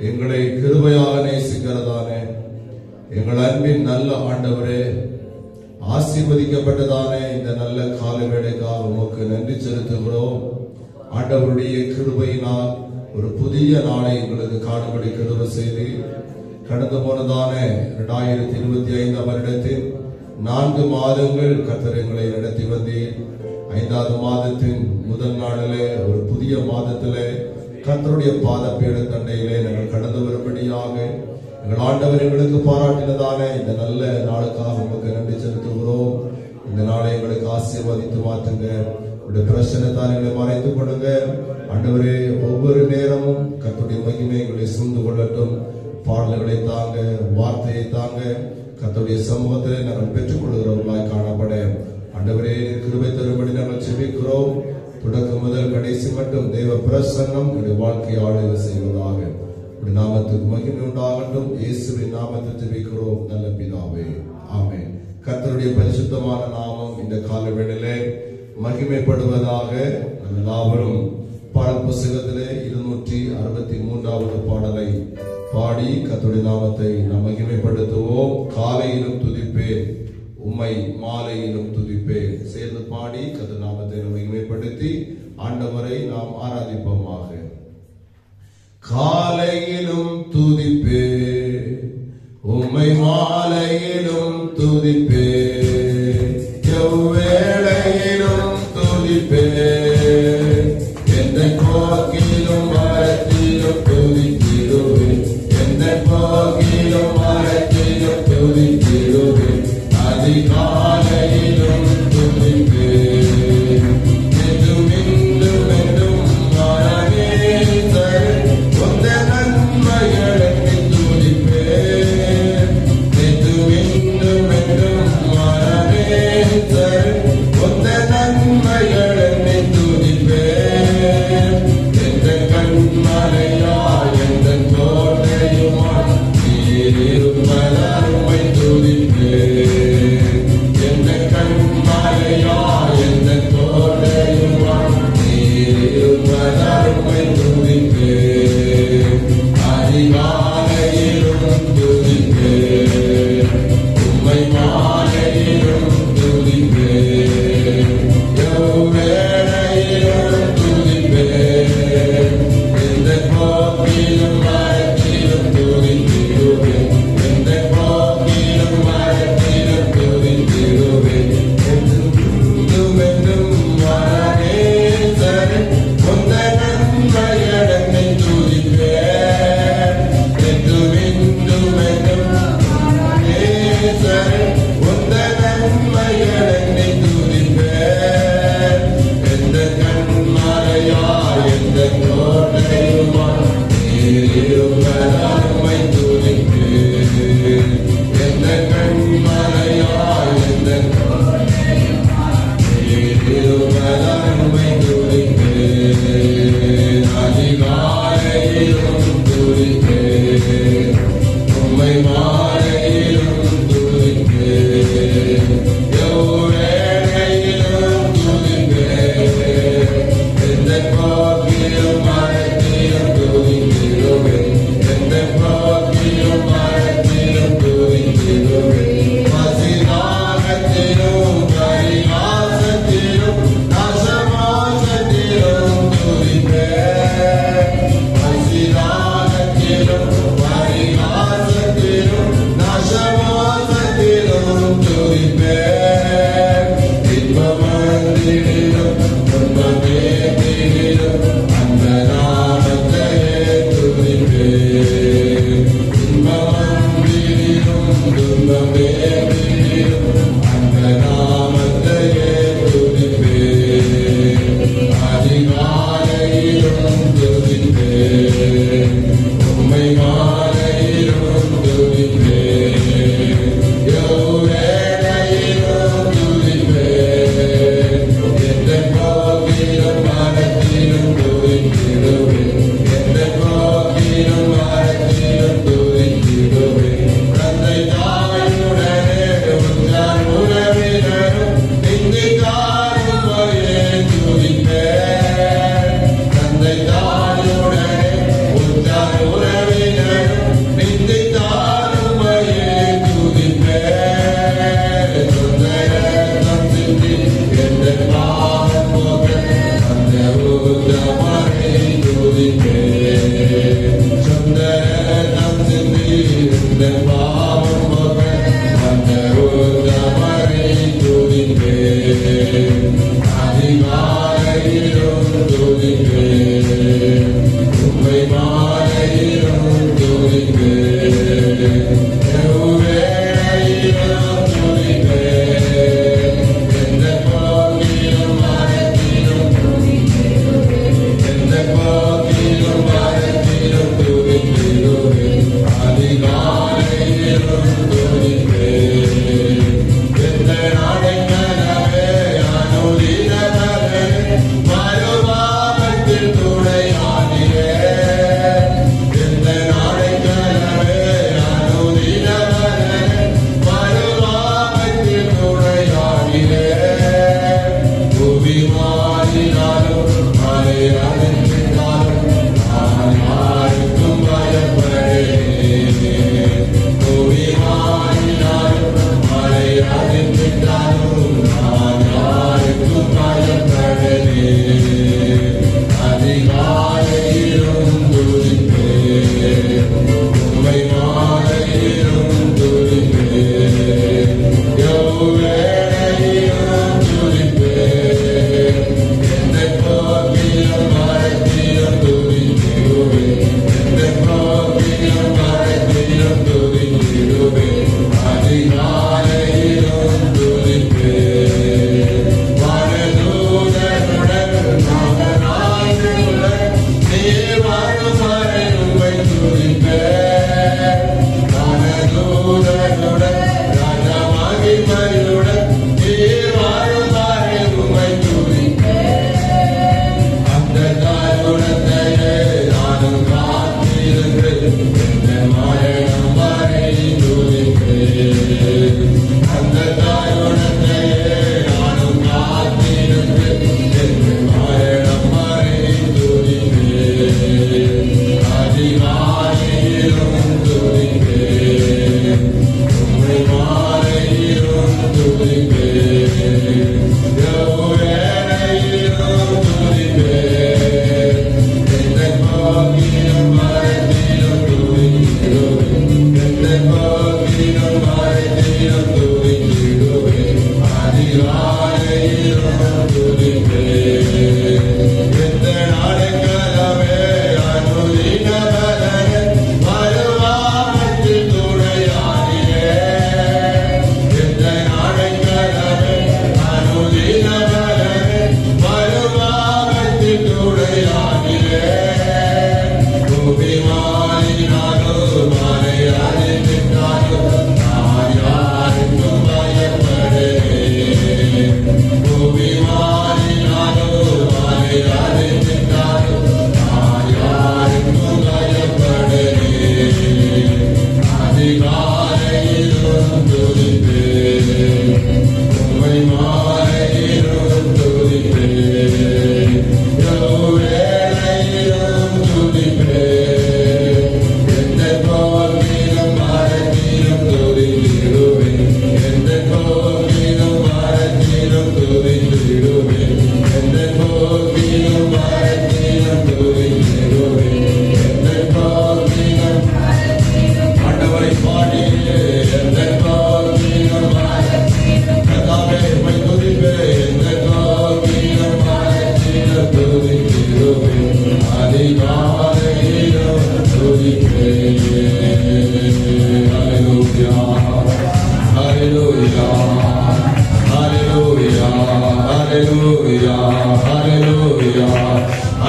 எங்களை கிருபையாக நேசிக்கிறதானே எங்கள் அன்பின் நல்ல ஆண்டவரே, ஆசீர்வதிக்கப்பட்டதானே இந்த நல்ல கால வேளைக்காக உமக்கு நன்றி செலுத்துகிறோம். ஆண்டவருடைய கிருபையினால் ஒரு புதிய நாளை எங்களுக்கு காணும்படி கிருபை செய்து கடந்து போனதானே 2025 வருடத்தின் 4 மாதங்கள் கர்த்தர் எங்களை நடத்தி வந்தீர். 5வது மாதத்தின் முதல் நாளிலே ஒரு புதிய மாதத்திலே கர்த்தருடைய பாதபீட தண்டையிலே நாங்கள் கடந்து வரும்படியாக எங்கள் ஆண்டவர் எங்களுக்கு பாராட்டினதான இந்த நல்ல நாளுக்காக உங்களுக்கு நன்றி செலுத்துகிறோம். இந்த நாளை எங்களுக்கு ஆசீர்வதித்து மாற்றுங்க. உடைய பிரச்சனைத்தான் எங்களை மறைத்துக் கொள்ளுங்க ஆண்டவரே. ஒவ்வொரு நேரமும் கர்த்தருடைய மகிமை எங்களை சூழ்ந்து கொள்ளட்டும். பாடல்களை தாங்க, வார்த்தையை தாங்க, கர்த்தருடைய சமூகத்திலே நாங்கள் பெற்றுக் கொள்கிறவர்களாய் காணப்பட ஆண்டவரே கிருபை தரும்படி நாங்கள் செபிக்கிறோம். தொடக்கம் முதல் கடைசி மட்டும் தேவ பிரசன்னம் எங்களுடைய வாழ்க்கையை ஆளுகை செய்வதாக உடைய நாமத்துக்கு மகிமை உண்டாகட்டும். இயேசுவின் நாமத்தை ஜெபிக்கிறோம் நல்ல பிதாவே, ஆமென். கர்த்தருடைய பரிசுத்தமான நாமம் இந்த கால வேளையிலே மகிமைப்படுவதாக. எல்லாவரும் பாடல் புத்தகத்திலே 263வது பாடலை பாடி கர்த்தருடைய நாமத்தை நாம் மகிமைப்படுத்துவோம். காலையிலும் துதிப்பேன் உம்மை, மாலையிலும் துதிப்பேன். சேர்ந்து பாடி கர்த்தருடைய நாமத்தை மகிமைப்படுத்தி ஆண்டவரை நாம் ஆராதிப்போமாக. காலையிலும் துதிப்பேன் உம்மை, மாலையிலும் துதிப்பேன், எவ்வேளையிலும் துதிப்பேன், எந்த போக்கிலும் மரத்திலும் துதித்திடுவேன், எந்த போக்கிலும் மரத்திலும் துதித்திடுவேன், அதிகாலையிலும் துதிப்பேன், என்றும் இன்றும் என்றும் மரணேசர் உந்த நன்மைகளுக்கு துதிப்பேன், என்றும் இன்றும் என்றும்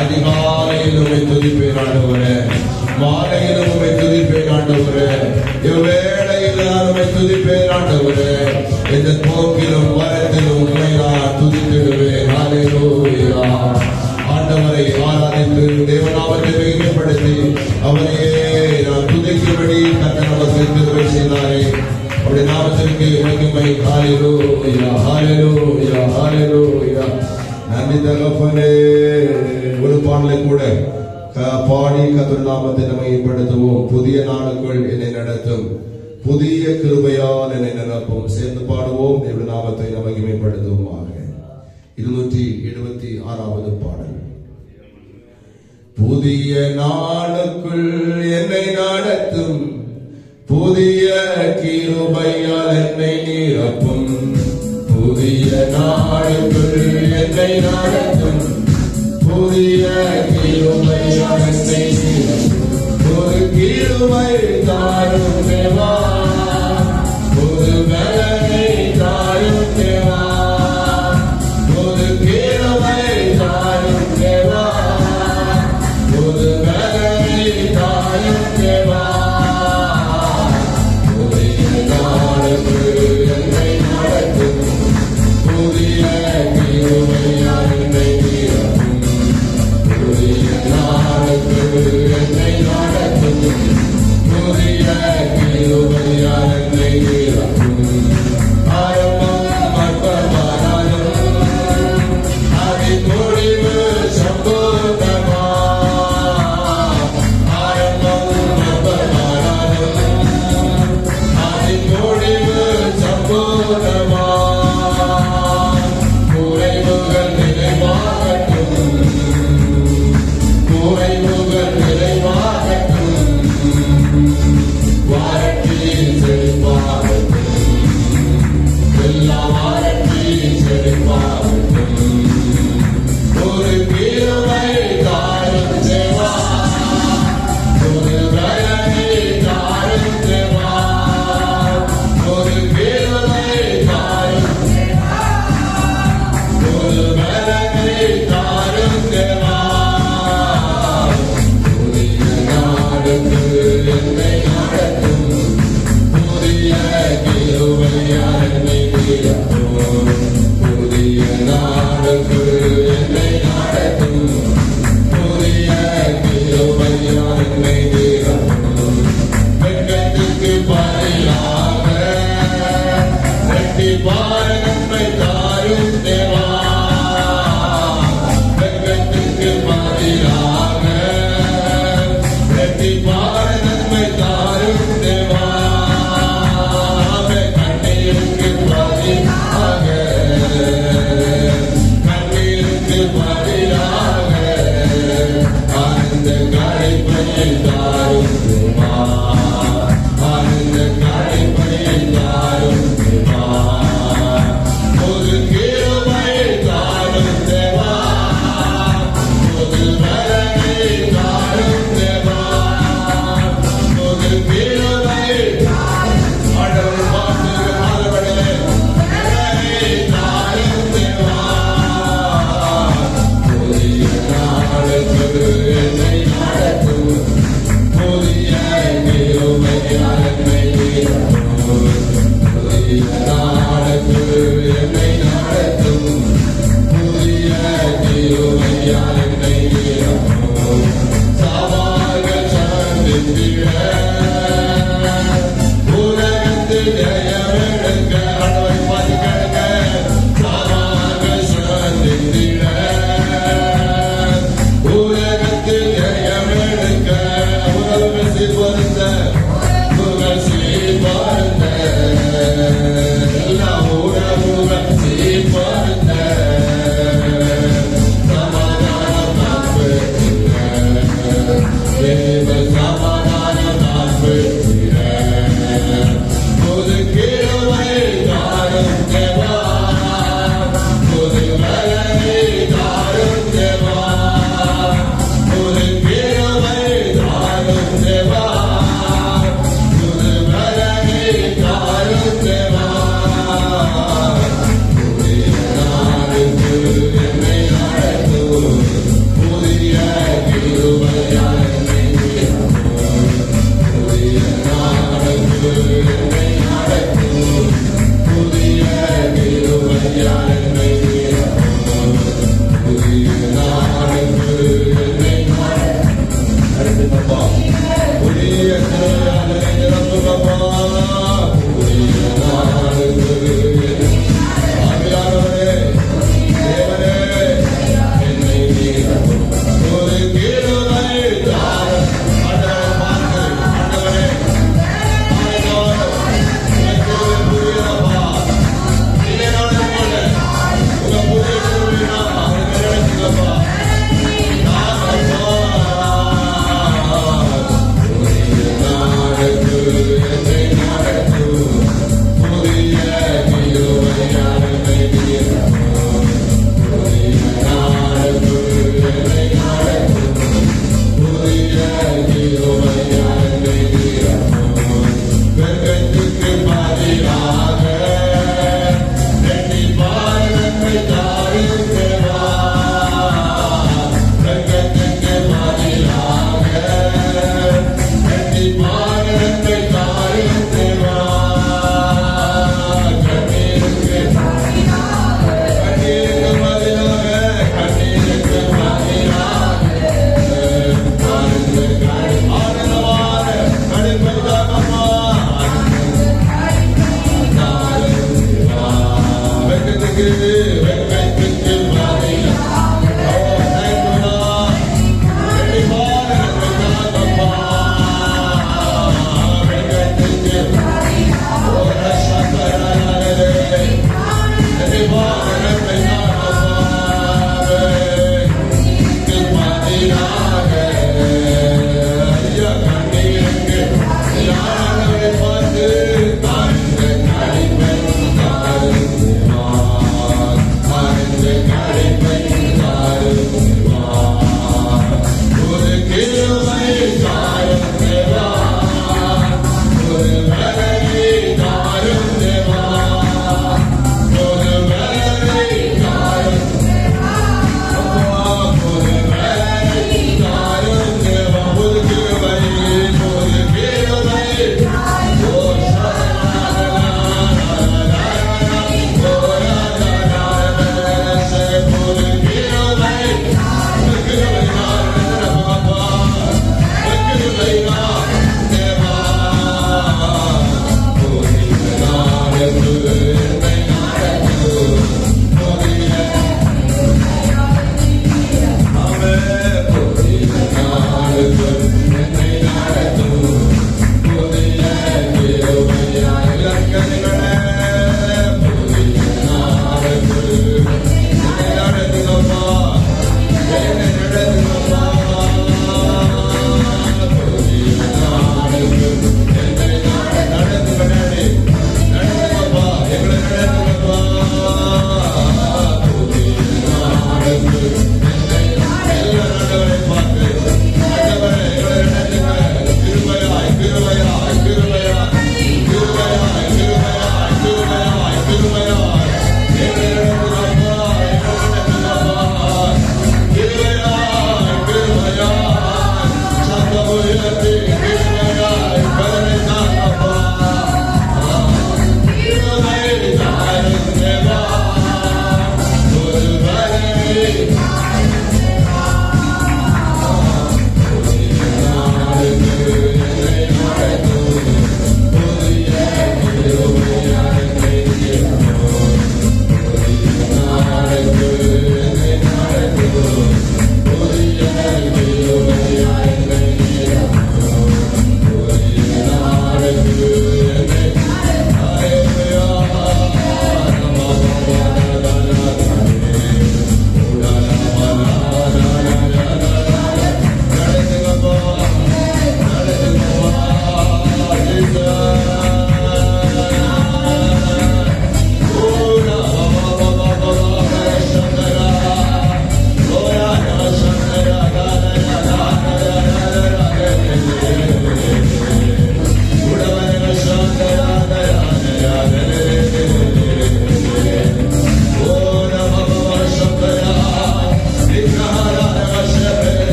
அதிகாலையில் உம்மை துதிப்பேன் ஆண்டவரே, மாலையில் உம்மை துதிப்பேன் ஆண்டவரே, இவ்வேளையில் உம்மை துதிப்பேன் ஆண்டவரே. இந்த போக்கிலும் வரத்திலும் உம்மை நான் துதித்திடுவேன். ஹல்லேலூயா. ஆண்டவரை ஆராதித்து தேவநாமத்தை மகிமைப்படுத்தி அவரையே நான் துதிக்கும்படி கர்த்தர் நமக்கு கிருபை செய்தாரே. அவருடைய நாமத்திற்கு மகிமை. ஹல்லேலூயா, ஹல்லேலூயா, ஹல்லேலூயா. நன்றி தகப்பனே. ஒரு பாடலை கூட பாடி கர்த்தர் நாமத்தை மகிமைப்படுத்துவோம். புதிய நாளுக்குள் என்னை நடத்தும், புதிய கிருபையால் என்னை நிரப்பும். சேர்ந்து பாடுவோம், தேவனுடைய நாமத்தை மகிமைப்படுத்துவோமாக. 276வது பாடல். புதிய நாளுக்குள் என்னை நடத்தும், புதிய கிருபையால் என்னை நிரப்பும். புதிய நாளுக்குள் என்னை நடத்தும், புதிய கிருபையால் என்னை நிரப்பும். ஒரு கிருபை தாரும் தேவா, ஒரு பலனை தாரும் தேவா, ஒரு கிருபை தாரும் தேவா, ஒரு பலனை தாரும் தேவா. புதிய நாளுக்குள் என்னை நடத்தும், புதிய கிருபையால் என்னை நிரப்பும். புதிய நாளுக்குள் என்னை நடத்தும், புதிய கிருபையால் என்னை நிரப்பும். ஆரம்பம் அற்பமானாலும் அதின் முடிவு சம்பூர்ணமா. ஆரம்பம் அற்பமானாலும் அதின் முடிவு சம்பூர்ணமா. குறைவுகள் நிறைவாகட்டும், குறைவுகள் நிறைவாகட்டும், வாரத்தில் செழிப்பாகட்டும், எல்லா வாரத்தில் செழிப்பாகட்டும். ஒரு கிருபை தாரும் தேவா, ஒரு பலனை தாரும் தேவா, ஒரு கிருபை தாரும் தேவா, ஒரு பலனை தாரும் தேவா. புதிய நாளுக்குள் என்னை நடத்தும், புதிய கிருபையால் என்னை நிரப்பும். புதிய நாளுக்குள் என்னை நடத்தும், புதிய கிருபையால் என்னை நிரப்பும். வெட்கத்துக்கு பதிலாக இரட்டிப்பான நன்மை தாரும் தேவா. வெட்கத்துக்கு பதிலாக இரட்டிப்பான நன்மை தாரும் தேவா. கண்ணீருக்கு பதிலாக, கண்ணீருக்கு பதிலாக ஆனந்த களைப்பை தாரும் தேவா. ஆனந்த களைப்பை தாரும் தேவா. ஒரு கிருபை தாரும் தேவா, ஒரு பலனை தாரும் தேவா, ஒரு கிருபை ஆண்டவர் வாக்குக்கு மாறுபடவே பலனை தாரும் தேவா. புதிய நாளுக்குள் என்னை நடத்தும், புதிய கிருபையால் என்னை நிரப்பும். புதிய நாளுக்குள் என்னை நடத்தும், புதிய கிருபையால் என்னை நிரப்பும். சவால்கள் சந்தித்திட உலகத்தில் ஜெயமெடுக்க ஆண்டவரை பார்த்து கேளுங்க. சவால்கள் சந்தித்திட உலகத்தில் ஜெயமெடுக்க உறவுகள் சீர்பொருந்த, உறவுகள் சீர்பொருந்த, எல்லா உறவுகள் சீர்பொருந்த. சமாதானம் நான் பெற்றுள்ள, தேவ சமாதானம் நான் பெற்றுள்ள. Hallelujah.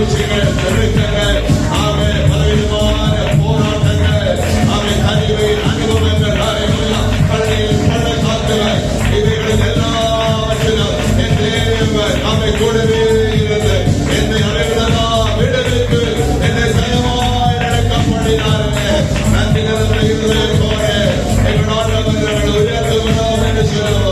சூழ்ச்சிகள், நெருக்கங்கள், ஆமே பலவிதமான போராட்டங்கள், ஆமே கனிவை அனுபவங்கள், பள்ளியில் பள்ளத்தாக்குகள், இவைகள் எல்லாவற்றிலும் என் தேவன் ஆமே கூடவே இருந்து என்னை அடைவிடமா விடுவித்து என்னை ஜெயமாய் நடக்கப்படினாரே. நன்றி நிறந்த இருதயத்தோடு எங்கள் ஆண்டவர்கள் உயர்த்துகிறோம் என்று சொல்லுவோம்.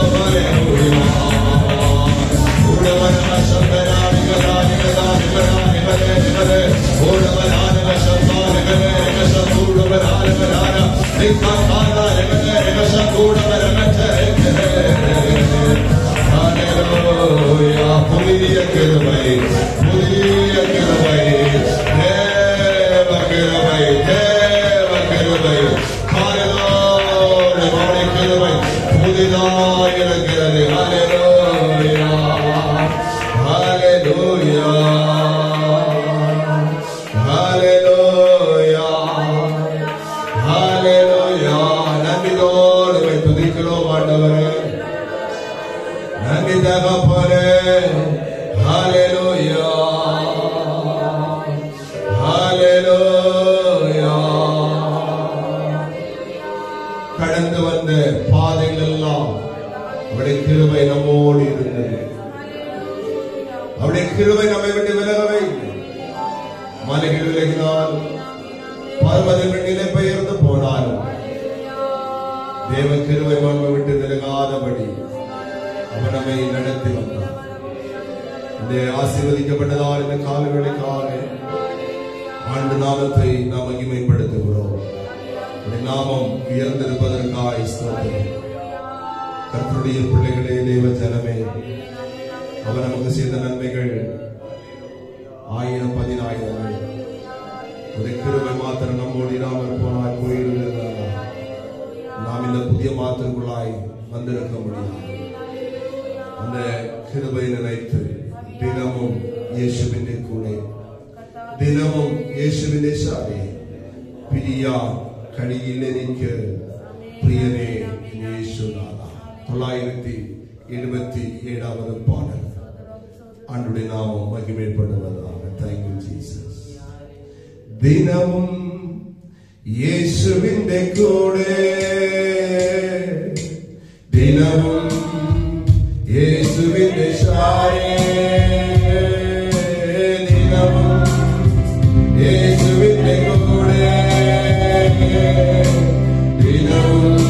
புதிய கிருபை, புதிய கிருபை, தேவ கிருபை, தேவ கிருபை, காலையோடு மாலை கிருபை புதிதாய் இருக்கிறது. ஹல்லேலூயா, ஹல்லேலூயா, ஹல்லேலூயா, ஹல்லேலூயா. நன்றியோடு துதிக்கிறோம் ஆண்டவரே, நன்றி தகப்பனே. ஹல்லேலூயா, ஹல்லேலூயா. கடந்து வந்த பாதைகள் எல்லாம் அவருடைய கிருபை நம்மோடு இருந்தது. அவருடைய கிருபை நம்மை விட்டு விலகவே இல்லை. மலைகள் விலகினாலும் பர்வதங்கள் நிலை பெயர்ந்து போனாலும் தேவ கிருபை நம்மை விட்டு விலகாதபடி அவர் நம்மை நடத்தி வந்தார். இந்த ஆசீர்வதிக்கப்பட்டதால் இந்த காலவேளைக்காக ஆண்டு நாமத்தை நாம் மகிமைப்படுத்துகிறோம். நாமம் உயர்ந்திருப்பதற்காக ஸ்தோத்திரம். கர்த்தருடைய பிள்ளைகளே, தேவ ஜனமே, அவர் நமக்கு செய்த நன்மைகள் 1000 10,000 ஒரு கிருபை மாத்திரம் நம்மோடு இராமல் போனால் போயிருந்தா நாம் இந்த புதிய மாத்திரக்குள்ளாய் வந்திருக்க முடியாது. அந்த கிருபை நினைத்து தினமும் இயேசுவின் கூட, தினமும் இயேசுவின் சாரே பிரியா கடியில் இருக்க பிரியனே இயேசுநாதா. 977வது பாடல். ஆண்டுடைய நாமம் மகிமைப்படுவதாக. Thank you Jesus. தினமும் இயேசுவின் கூட, தினமும் இயேசுவின் சாரே, தினமும் இயேசுவின் கூட, தினமும்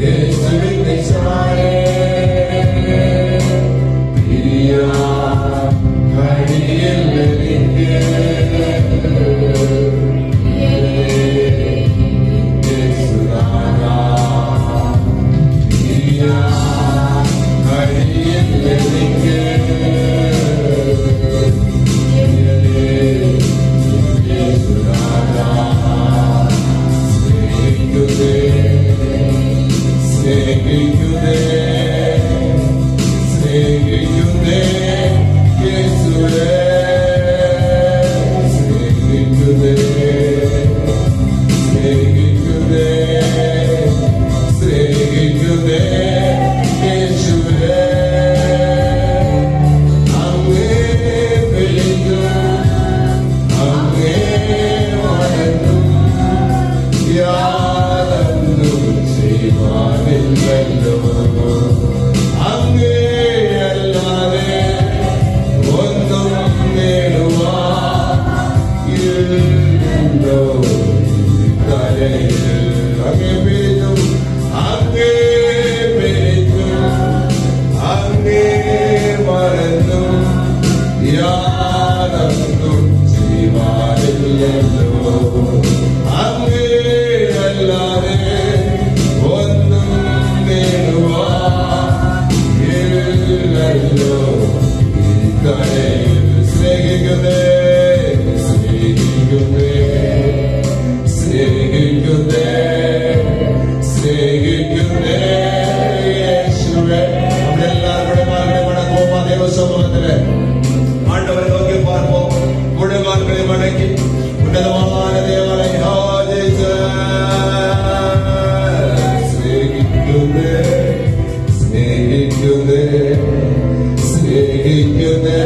இயேசுவின் சாரே பிரியா கடியில் സ്നേഹിക്കുന്നേ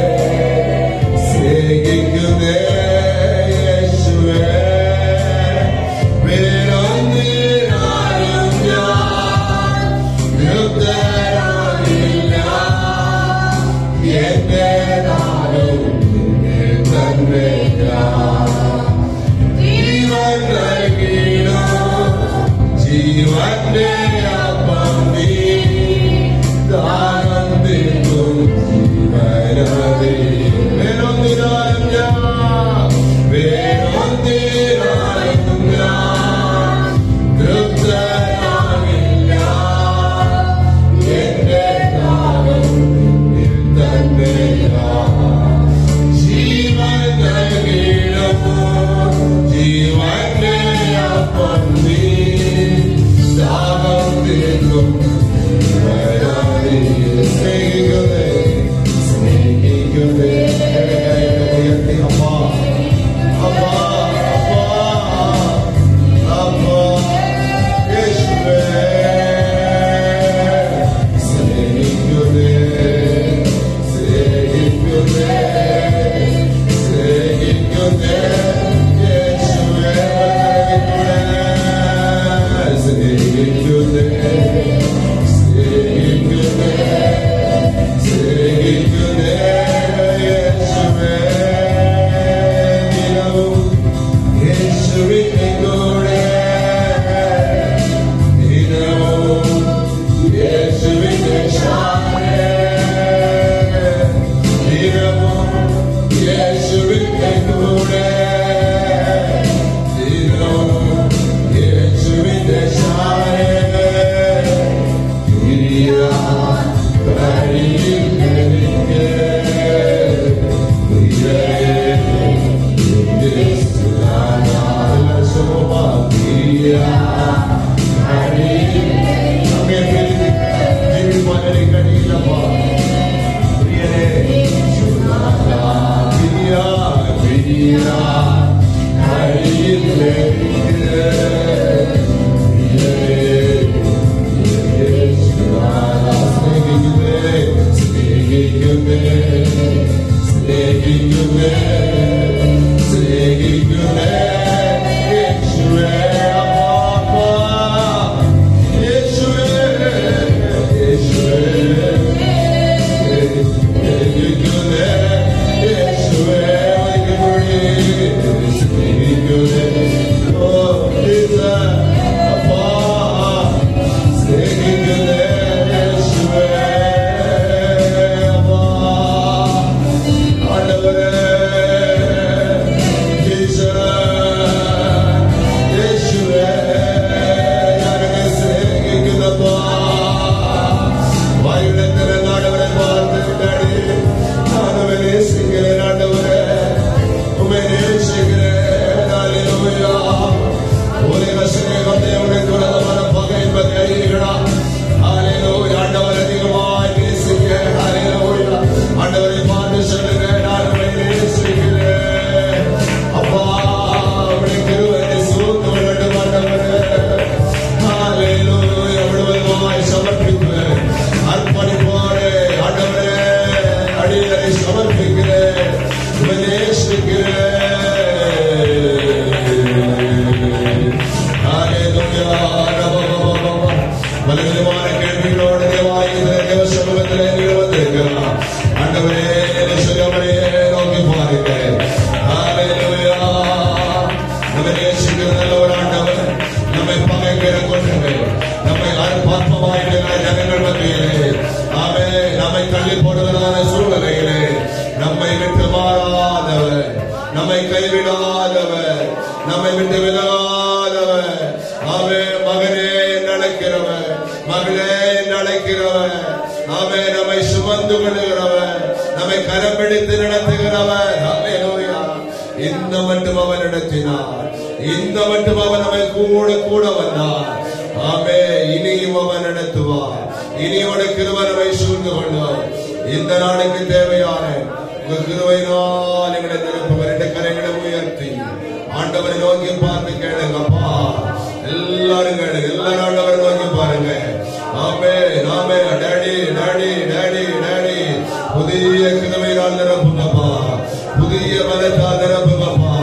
புதிய புதிய பலத்தால் நிரப்புங்கப்பா,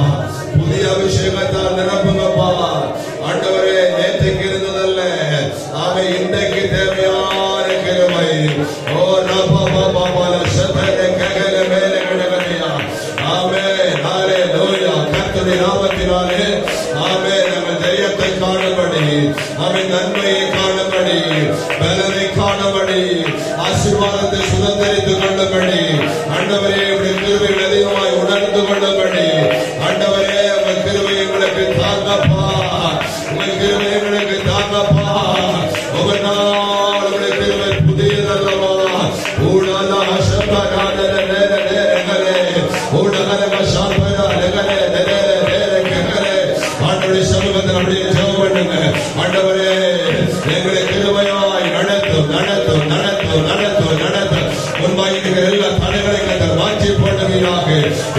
புதிய அபிஷேகத்தால் நிரப்புங்கப்பா. ஆண்டவரே, நேற்றைக்கு இருந்ததல்ல, ஆமே இன்றைக்கு தேவையான கிருபை. ஓ ரபா பாபா பால சதன ககன மேல கடகனியா. ஆமே ஹalleluya. கர்த்தருடைய நாமத்தினாலே ஆமே நாங்கள் ஜெயத்தை காணும்படி, ஆமே நன்மையை காணும்படி, பலனை காணும்படி, ஆசீர்வாதத்தை சுதந்திரித்துக் கொள்ளும்படி, ஆண்டவரே உடைய கிருபையை அதிகமாய் உணர்ந்து கொள்ளும்படி, ஆண்டவரே உங்கள் கிருபை எங்களுக்கு தாங்கப்பா, உங்கள் கிருபை எங்களுக்கு தாங்கப்பா. ஒவ்வொரு நாள் உடைய கிருபை புதியதல்லவா. ஊடாதா சபராதர நேர நேரங்களே, ஊடகர சாபரா நகரே நேர நேரங்களே. ஆண்டவருடைய சமூகத்தில் அப்படியே ஜெபம் பண்ணுங்க. ஆண்டவரே, எங்களை கிருபையாய் நடத்தும் நடத்தும் நடத்தும் நடத்தும் நடத்தும். முன்பாய் இருக்கிற எல்லா தடைகளை கத்தர் மாற்றி போடுவீராக.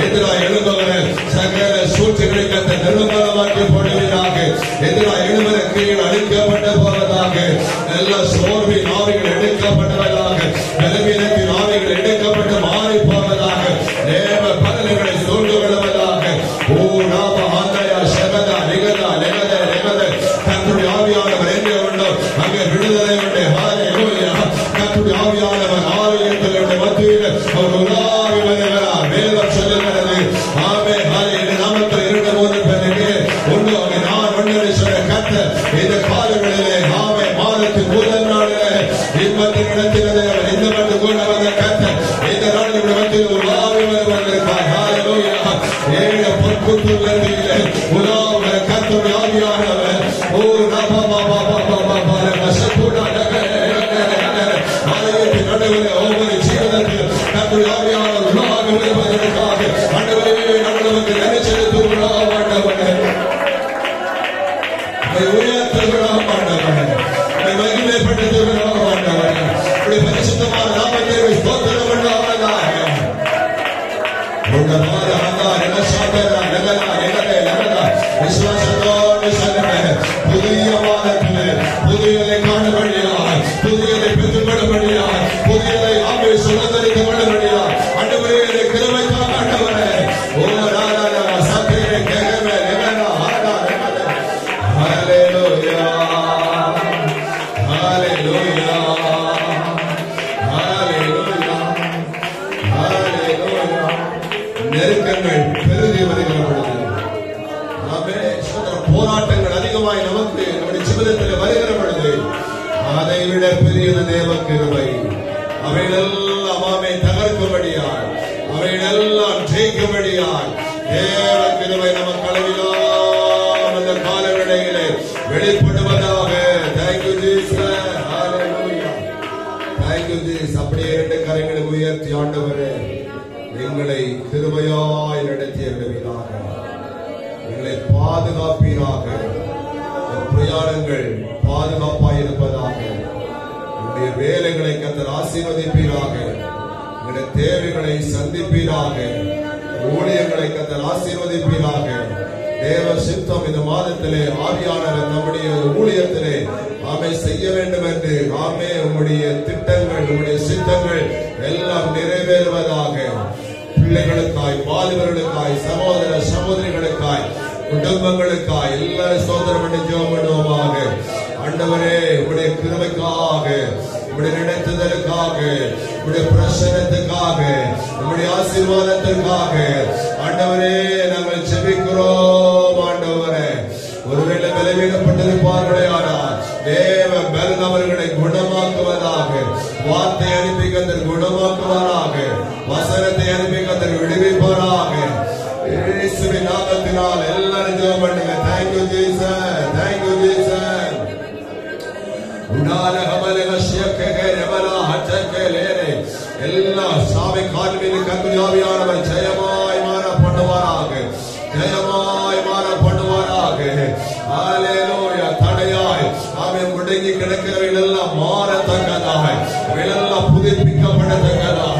எதிராக எழுபவர சகல சூழ்ச்சிகளை கத்தர் நிர்மூலமாக்கி போடுவீராக. எதிராக எழுபவர கிரிகள் அழிக்கப்பட்டு போவதாக. எல்லா சோர்வின் ஆவிகள் எடுக்கப்பட்டவதாக, பலவீனத்தின் ஆவிகள் எடுக்கப்பட்டு மாறி போவதாக. தேவ பலன்களை சூழ்ந்து கொள்வதாக. ஓ நாம ஆந்தயா சகதா நிகதா நிகத நிகத. கர்த்தருடைய ஆவியானவர் எங்கே உண்டோ அங்கே விடுதலை உண்டு. ஹalleluya. கர்த்தருடைய ஆவியானவர் ஆலயத்தினுடைய மத்தியில் அவர் உலாவி வருகிறார். வேதம் சொல்லுகிறது. ஆமே ஹalleluya. நாமத்தில் இருந்த போது பிறகு ஒன்று அங்கே நான் ஒன்று சொல்ல கர்த்தர் இந்த காலங்களிலே ஆமே மாதத்தின் முதல் நாளிலே இன்பத்தின் இடத்திலே அவர் இந்த மட்டும் கூட வந்த கர்த்தர் இந்த நாளில் மத்தியில் உலாவி வருகிறார். ஹalleluya. ஏழு பொற்குத்துள்ளதிலே உலாவுகிற கர்த்தருடைய ஆவியானவர் ஓ ரபா பாபா பாபா பாபா மசகுடா ஆலயத்தின் நடுவில் ஒவ்வொரு ஜீவனத்தில் கர்த்தருடைய ஆவியானவர் உலாவி வருவதற்காக ஆண்டவரே நம்மளுக்கு நினைச்செடுத்துள்ளோம். ஆண்டவரே உயர்த்துகிறோம். ஆண்டவரே மகிமைப்படுத்துகிறோம். ஆண்டவரே இப்படி பரிசுத்தமான நாமத்தை ஸ்தோத்திரம் பண்ணுவதாக. விசுவாசத்தோடு சொல்லுங்க. புதிய மாதத்திலே புதியதை காணபடியாய், புதியதை பெற்றுக்கொள்ளபடியாய், புதியதை ஆமை சுதந்திரிக்க வேண்டும்படியாய் ஆண்டவரே கிருபைக்காக ஆண்டவரே. ஓ ராஜா சத்திரை கேகவே நிகழா ஆடா நிகழ. ஹalleluya ஹalleluya ஹalleluya ஹalleluya. நெருக்கங்கள் பெருகி வருகிற பொழுது, ஆமே போராட்டங்கள் அதிகமாய் நமக்கு நம்முடைய ஜீவிதத்தில் வருகிற பொழுது, அதை விட பெரியது தேவ கிருபை. அவைகளெல்லாம் ஆமே தகர்க்கும்படியாய், அவைகளெல்லாம் ஜெயிக்கும்படியாய் தேவ கிருபை நமக்கு அளவில்லாமல் அந்த காலவேளையிலே வெளிப்படுவதாக. Thank you Jesus. Hallelujah. Thank you Jesus. அப்படியே இரண்டு கரங்களை உயர்த்தி ஆண்டவரே எங்களை கிருபையாய் நடத்திய விடுவீராக, எங்களை பாதுகாப்பீராக, பிரயாணங்கள் பாதுகாப்பாய் இருப்பதாக, என்னுடைய வேலைகளை கர்த்தர் ஆசீர்வதிப்பீராக, என்னுடைய தேவைகளை சந்திப்பீராக, ஊழியங்களை கர்த்தர் ஆசீர்வதிப்பீராக. தேவ சித்தம் இந்த மாதத்திலே ஆவியானவர் நம்முடைய ஊழியத்திலே ஆமை செய்ய வேண்டும் என்று ஆமே உம்முடைய திட்டங்கள் உம்முடைய சித்தங்கள் எல்லாம் நிறைவேறுவதாக. பிள்ளைகளுக்காய், வாலிபர்களுக்காய், சகோதர சகோதரிகளுக்காய், குடும்பங்களுக்காய் எல்லாரும் சோதனை பண்ணி ஜெபம் பண்ணுவோமாக. ஆண்டவரே உம்முடைய கிருபைக்காக, உம்முடைய நடத்துதலுக்காக, உம்முடைய பிரசன்னத்துக்காக, உம்முடைய ஆசீர்வாதத்திற்காக ஆண்டவரே நாங்கள் ஜெபிக்கிறோம். ஆண்டவரே ஒருவேளை பலவீனப்பட்டிருப்பார்களே ஆனால் தேவ பலன் அவர்களை குணமாக்குவதாக. வார்த்தை அனுப்பி கர்த்தர் குணமாக்குவாராக, வசனத்தை அனுப்பி கர்த்தர் விடுவிப்பாராக. இயேசுவின் நாமத்தினால் எல்லாரும் ஜெபம் பண்ணுங்க. Thank you Jesus. Thank you Jesus. உடால கமலக ஷியக்கே ரமலா ஹச்சக்கேலேரே எல்லா சாமி கால்மீது கர்த்தர் ஆவியானவர் ஜெயமாய் மாற பண்ணுவாராக, ஜெயமாய் மாற பண்ணுவாராக. ஹalleluya. தடையாய் ஆமே முடங்கி கிடக்கிறவைகள் எல்லாம் மாறத்தக்கதாக, எல்லாம் புதுப்பிக்கப்படத்தக்கதாக,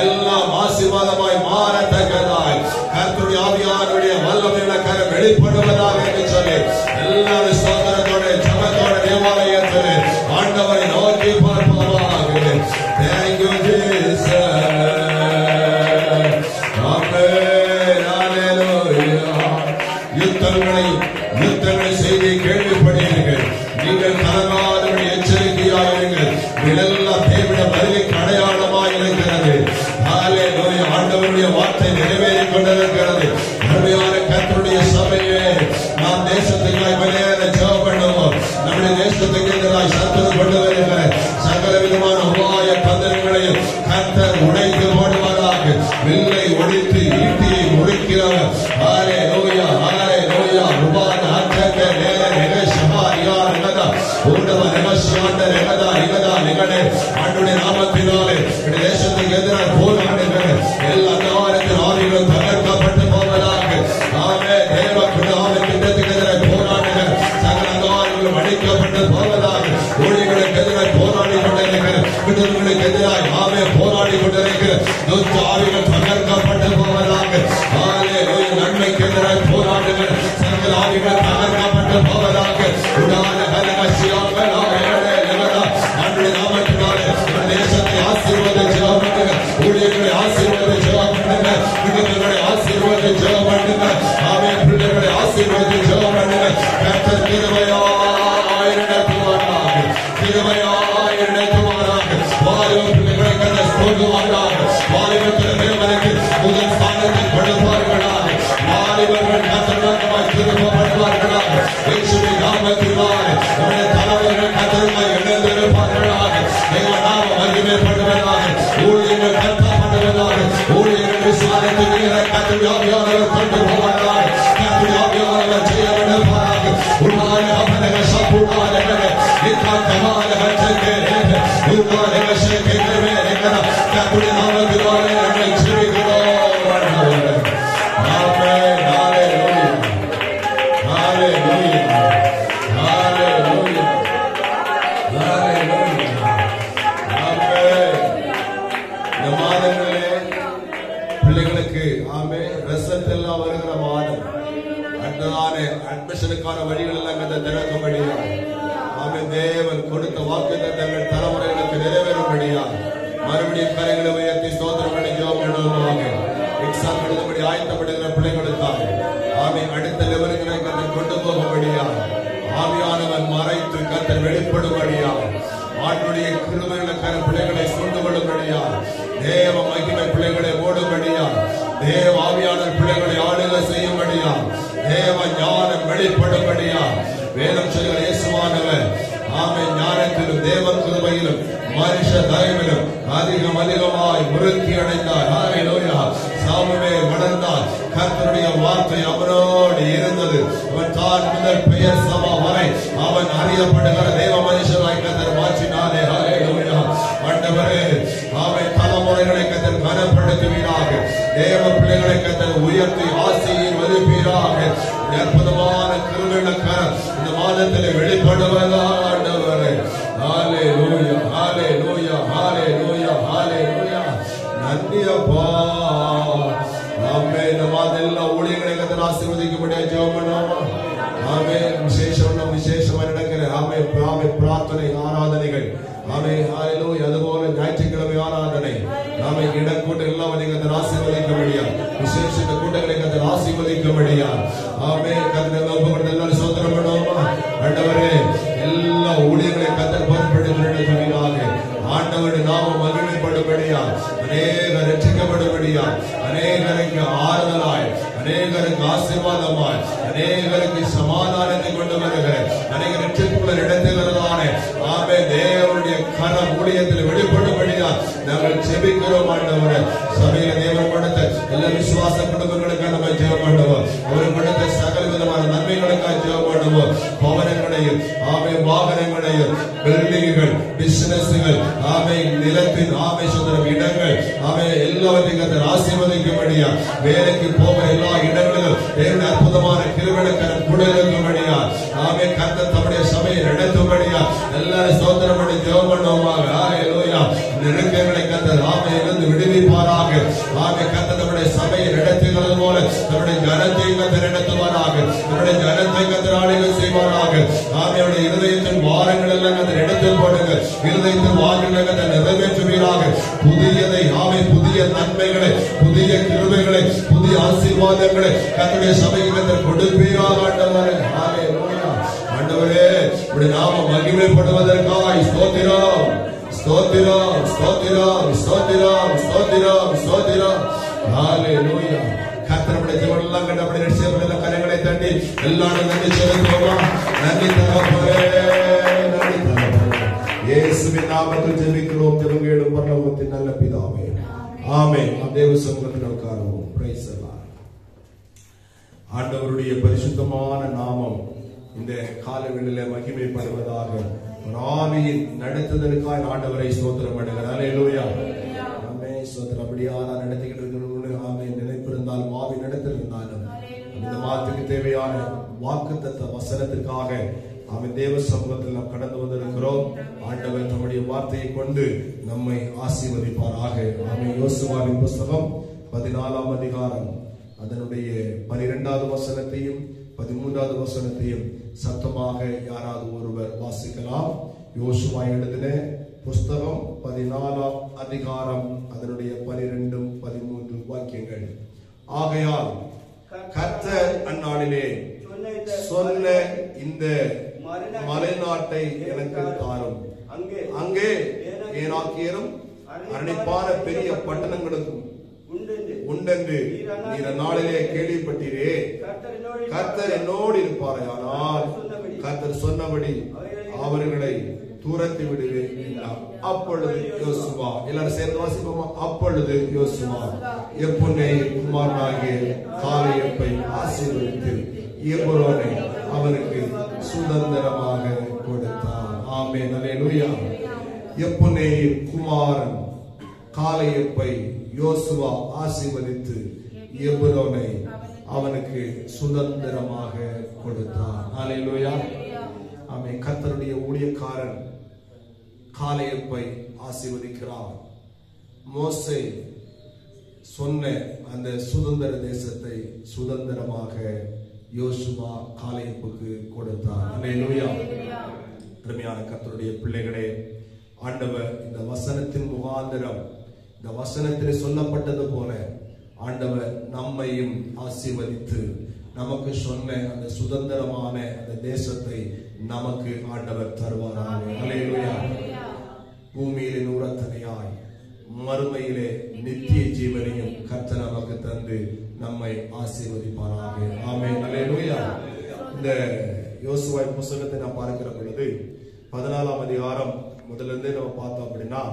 எல்லாம் ஆசீர்வாதமாய் மாறத்தக்கதாய் கர்த்தருடைய ஆவியானவருடைய வல்லமையுள்ள கரம் வெளிப்படுவதாக என்று சொல்லி எல்லாரும் சோதரத்தோட ஜெபத்தோட தேவாலயத்தில் ஆண்டவரை நோக்கி பார்ப்போமாக. Thank you Jesus. Amen. ஆயத்தங்களையும் யுத்தங்களை செய்தி கேள்விப்படுகிறீர்கள். நீங்கள் கலங்காதபடி எச்சரிக்கையாயிருங்கள். இதெல்லாம் தேவனுடைய வருகைக்கு அடையாளமாய் இருக்கிறது. ஹல்லேலூயா. ஆண்டவருடைய வார்த்தை நிறைவேறிக் கொண்டிருக்கிறது. அருமையான கர்த்தருடைய சபையே, நாம் தேசத்துக்காய் வெளியேற ஜெபம் பண்ணுவோம். நம்முடைய தேசத்துக்கு எதிராய் சத்துரு கொண்டு வருகிற சகல விதமான உபாய தந்திரங்களையும் கர்த்தர் உடைத்து போடுவதாக. வில்லை ஒழித்து ஈட்டியை முறிக்கிறவர். ஹல்லேலூயா, ஹல்லேலூயா. உபாய அச்சக நேர நெகஷமாரியா நெகதா ஊடவ நெகஷாண்ட நெகதா நிகதா நிகடே. ஆண்டவருடைய நாமத்தினாலே இந்த தேசத்துக்கு எதிராக போராடுகிற எல்லா அதிகாரத்தின் ஆவிகளும் தகர்க்கப்பட்டு போவதாக. ஆமே. தேவ குடாரத்திற்கு எதிராக போராடுகிற சகல அதிகாரங்களும் அழிக்கப்பட்டு போவதாக. ஊழியர்களுக்கு எதிராக போராடி கொண்டிருக்கிற விடுதலுக்கு எதிராக ஆமே போராடி கொண்டிருக்கிற துஷ்ட ஆவிகள் தகர்க்கப்பட்டு போவதாக. ஹல்லேலூயா. நன்மைக்கு எதிராக போராடுகிற சகல ஆவிகள் தகர்க்கப்பட்டு போவதாக. உடான கலகசியாங்கள் ஆண்டுடைய நாமத்தினாலே தேசத்தை ஆசீர்வாதம் ஜெபம் பண்ணுங்க. ஊழியர்களை ஆசீர்வாதம் ஜெபம் பண்ணுங்க. விடுதலை ஆசீர்வாதம் ஜெபம் பண்ணுங்க. ஆமே. பிள்ளைகளை ஆசீர்வாதம் ஜெபம் பண்ணுங்க. கர்த்தர் கிருபையாய் நடத்துவாராக. கிருபையாய் நடத்துவாராக. வாலிப பிள்ளைகளை கர்த்தர் ஸ்தோத்திரவாராக. வாலிபத்தில் தேவனுக்கு முதல் ஸ்தானத்தை கொடுப்பார்களாக. வாலிபர்கள் கர்த்தருக்காய் திரும்பப்படுவார்களாக. இயேசுவின் நாமத்தினாலே நம்முடைய தலைவர்கள் கர்த்தருக்காய் எழுந்திருப்பார்களாக. தேவ நாம மகிமைப்படுவதாக. ஊழியர்கள் கர்த்தப்படுவதாக. ஊழியர்கள் விசுவாசத்துக்கு கர்த்தருடைய ஆவியானவர் கொண்டு போவார்களாக. கர்த்தருடைய ஆவியானவர் செய்யப்படுவாராக. உன்னாலே அவனக சப்புடாலே நித்தா கமால ஹச்சகே உன்னாலே கஷகே கவே நிகர கர்த்தருடைய நாமத்தினாலே நாங்கள் ஜெபிக்கிறோம். ஆமென். ஹல்லேலூயா. ஹல்லேலூயா. ஹல்லேலூயா. ஹல்லேலூயா. ஆமென். இந்த மாதங்களே பிள்ளைகளுக்கு ஆமே ரிசல்ட் எல்லாம் வருகிற மாதம். அடுத்ததான அட்மிஷனுக்கான வழிகள் எல்லாம் கதை திறக்கும்படியா ஆமே. தேவன் கொடுத்த வாக்குத்தத்தங்கள் தலைமுறைகளுக்கு நிறைவேறும்படியா மறுபடியும் கரைகளை உயர்த்தி ஸ்தோத்திரம் பண்ணி ஜெபம் பண்ணுவோமாக. எக்ஸாம் எழுதும்படி ஆயத்தப்படுகிற பிள்ளைகளுக்காக ஆமே அடுத்த லெவலுக்கு கத்தை கொண்டு போகும்படியா ஆவியானவன் மறைத்து கத்தை வெளிப்படும்படியா ஆண்டுடைய கிருபைகளுக்கான பிள்ளைகளை சூழ்ந்து கொள்ளும்படியா தேவ மகிமை பிள்ளைகளை ஓடும்படியா தேவ ஆவியாளர் பிள்ளைகளை ஆளுகை செய்யும்படியா தேவ ஞானம் வெளிப்படும்படியா வேதம் சொல்கிற இயேசுவானவர் ஆமே ஞானத்திலும் தேவ கிருபையிலும் மனுஷ தயவிலும் அதிகமாய் விருத்தி அடைந்தார். ஹல்லேலூயா. சாமுவேல் வளர்ந்தார். கர்த்தருடைய வார்த்தை அவனோடு இருந்தது. அவன் தான் முதல் பெயர் சபா வரை அவன் அறியப்படுகிற தேவ மனுஷனாய் கர்த்தர் மாற்றினாரே. ஹல்லேலூயா. ஆண்டவரே ஆமே தலைமுறைகளை கர்த்தர் கனப்படுத்துவீராக. தேவ பிள்ளைகளை கர்த்தர் உயர்த்தி ஆசையில் வலுப்பீராக. அற்புதமான கிருபைகளுக்கான இந்த மாதத்திலே வெளிப்படுவதாக ஆண்டவரே. ஹல்லேலூயா. ஹல்லேலூயா. ஹல்லேலூயா. ஹல்லேலூயா. நன்றி அப்பா. ஆமே. இந்த மாதம் எல்லா ஊழியர்களை கர்த்தர் ஆசீர்வதிக்கும்படியாக ஜெபம் பண்ணுவோமா. ஆமே. விசேஷமா நடக்கிற ஆமே ஆமே பிரார்த்தனை ஆராதனைகள் ஆமே. ஹல்லேலூயா. அதுபோல ஞாயிற்றுக்கிழமை ஆராதனை ஆமே இடக்கூட்ட எல்லாம் கர்த்தர் ஆசீர்வதிக்கும்படியா விசேஷ கூட்டங்களை கர்த்தர் ஆசீர்வதிக்கும்படியா ஆமே. கர்த்தர் எல்லாரும் ஸ்தோத்திரம் பண்ணுவோமா. ஆண்டவரே எல்லா ஊழியர்களை கர்த்தர் பொறுப்பெடுக்கிறாங்க. ஆண்டவருடைய நாமம் மகிமைப்படும்படியா அநேகர் ரட்சிக்கப்படும்படியா அநேகருக்கு ஆறுதலாய் அநேகருக்கு ஆசீர்வாதமாய் அநேகருக்கு சமாதானத்தை கொண்டு வருகிற அநேக ரட்சிப்புகள் இடத்துகிறதான ஆமே தேவனுடைய கரம் ஊழியத்தில் வெளிப்படும்படியா நாங்கள் ஜெபிக்கிறோம். ஆண்டவரே சபையில தேவன் கொடுத்த எல்லா விசுவாச குடும்பங்களுக்காக நம்ம ஜெபம் பண்ணுவோம். அவர் கொடுத்த சகல விதமான நன்மைகளுக்காக ஜெபம் பண்ணுவோம். பவனங்களையும் ஆமே வாகனங்களையும் பில்டிங்குகள் பிசினஸ்கள் ஆமே நிலத்தின் ஆமே சுதந்திரம் இடங்கள் ஆமே எல்லாவற்றையும் ஆசீர்வதிக்கும்படியா வேலைக்கு போக எல்லா இடங்களிலும் தேவனுடைய அற்புதமான கிருபைகளுக்கு குடியிருக்கும்படியா ஆமே கர்த்தர் தம்முடைய சபையை நடத்தும்படியா எல்லாரும் ஸ்தோத்திரம் பண்ணி ஜெபம் பண்ணுவோமாக. ஹல்லேலூயா. நெருக்கங்களை கர்த்தர் ஆமே இருந்து விடுவிப்பாராக. ஆமே கர்த்தர் தம்முடைய சபையை நடத்துகிறது போல தம்முடைய ஜனத்தை கர்த்தர் நடத்துவாராக. தம்முடைய ஜனத்தை கர்த்தர் ஆளுகை செய்வாராக. ஆமையுடைய இருதயத்தின் வாரங்கள் எல்லாம் கர்த்தர் எடுத்து போடுங்க. இருதயத்தின் வாரங்களை கர்த்தர் நிறைவேற்றுவீராக. புதியதை ஆமை புதிய நன்மைகளை, புதிய கிருபைகளை, புதிய ஆசீர்வாதங்களை கர்த்தருடைய சபைக்கு கர்த்தர் கொடுப்பீராக ஆண்டவரே. ஹalleluya. ஆண்டவரே உம்முடைய நாமம் மகிமைப்படுவதற்காய் ஸ்தோத்திரம், ஸ்தோத்திரம், ஸ்தோத்திரம், ஸ்தோத்திரம், ஸ்தோத்திரம், ஸ்தோத்திரம். ஹalleluya. கர்த்தருடைய ஜீவனெல்லாம் கண்ட அப்படி நிச்சயமான கரங்களை தட்டி எல்லாரும் நன்றி செலுத்துவோமா? நன்றி தகப்பனே, நன்றி தகப்பனே. இயேசுவின் நாமத்தில் ஜெபிக்கிறோம். ஜெபங்களும் பரலோகத்தின் நல்ல பிதாவே, ஆமென். தேவ சமூகத்தில் உட்காருவோம். Price the Lord. ஆண்டவருடைய பரிசுத்தமான நாமம் இந்த காலவெளியிலே மகிமைப்படுவதாக. ஒரு ஆவியின் நடத்துதலுக்காய் ஆண்டவரை ஸ்தோத்திரம் பண்ணுகிறார். ஹalleluya. ஆமென். ஸ்தோத்திரம். அப்படியான நடத்திக்கிட்டு இருக்கிறவங்க ஆமென் நினைப்பிருந்தாலும் ஆவி நடத்திருந்தாலும் இந்த மாதத்துக்கு தேவையான வாக்குத்தத்த வசனத்திற்காக ஆமென் தேவ சமூகத்தில் நாம் கடந்து வந்திருக்கிறோம். ஆண்டவர் நம்முடைய வார்த்தையை கொண்டு நம்மை ஆசீர்வதிப்பாராக. ஆமென். யோசுவாவின் புஸ்தகம் 14ஆம் அதிகாரம் அதனுடைய 12வது வசனத்தையும் 13வது வசனத்தையும் சத்தமாக யாராவது ஒருவர் வாசிக்கலாம். யோசுவா எழுதின புஸ்தகம் 14ஆம் அதிகாரம் அதனுடைய 12, 13 வாக்கியங்கள். ஆகையால் கர்த்தர் அந்நாளிலே சொன்ன இந்த மலைநாட்டை எனக்கு தாரும். அங்கே ஏனாக்கியரும் அரணிப்பான பெரிய பட்டணங்களுக்கும் உண்டென்று நீர் அந்நாளிலே கேள்விப்பட்டீரே. கர்த்தர் என்னோடு இருப்பாரையானால் கர்த்தர் சொன்னபடி அவர்களை தூரத்தி விடுவேன். அப்பொழுது யோசுவா, எல்லாரும் சேர்ந்து வாசிப்போமா? அப்பொழுது யோசுவா எப்புன்னே குமாரனாகிய காலேயப்பை ஆசீர்வதித்து எப்ரோனை அவனுக்கு சுதந்திரமாக கொடுத்தான். ஆமென். அல்லேலூயா. எப்புன்னே குமாரன் காலேயப்பை யோசுவா ஆசீர்வதித்து எப்ரோனை அவனுக்கு சுதந்திரமாக கொடுத்தான். அல்லேலூயா. ஆமென். கர்த்தருடைய ஊழியக்காரன் காலேயப்பை ஆசீர்வதிக்கிறார். மோசே சொன்ன அந்த சுதந்திர தேசத்தை சுதந்திரமாக யோசுவா காலேயப்புக்கு கொடுத்தார். அல்லேலூயா. அருமையான கர்த்தருடைய பிள்ளைகளே, ஆண்டவர் இந்த வசனத்தின் முகாந்திரம், இந்த வசனத்தில் சொல்லப்பட்டது போல ஆண்டவர் நம்மையும் ஆசீர்வதித்து நமக்கு சொன்ன அந்த சுதந்திரமான அந்த தேசத்தை நமக்கு ஆண்டவர் தருவாராக. அல்லேலூயா. பூமியிலே நூறத்தனையாய் மறுமையிலே நித்திய ஜீவனையும் கர்த்தர் நமக்கு தந்து நம்மை ஆசீர்வதிப்பாராக. ஆமென். அல்லேலூயா. இந்த யோசுவா புத்தகத்தை நாம் பார்க்கிற பொழுது 14ஆம் அதிகாரம் முதலிருந்தே நம்ம பார்த்தோம் அப்படின்னா,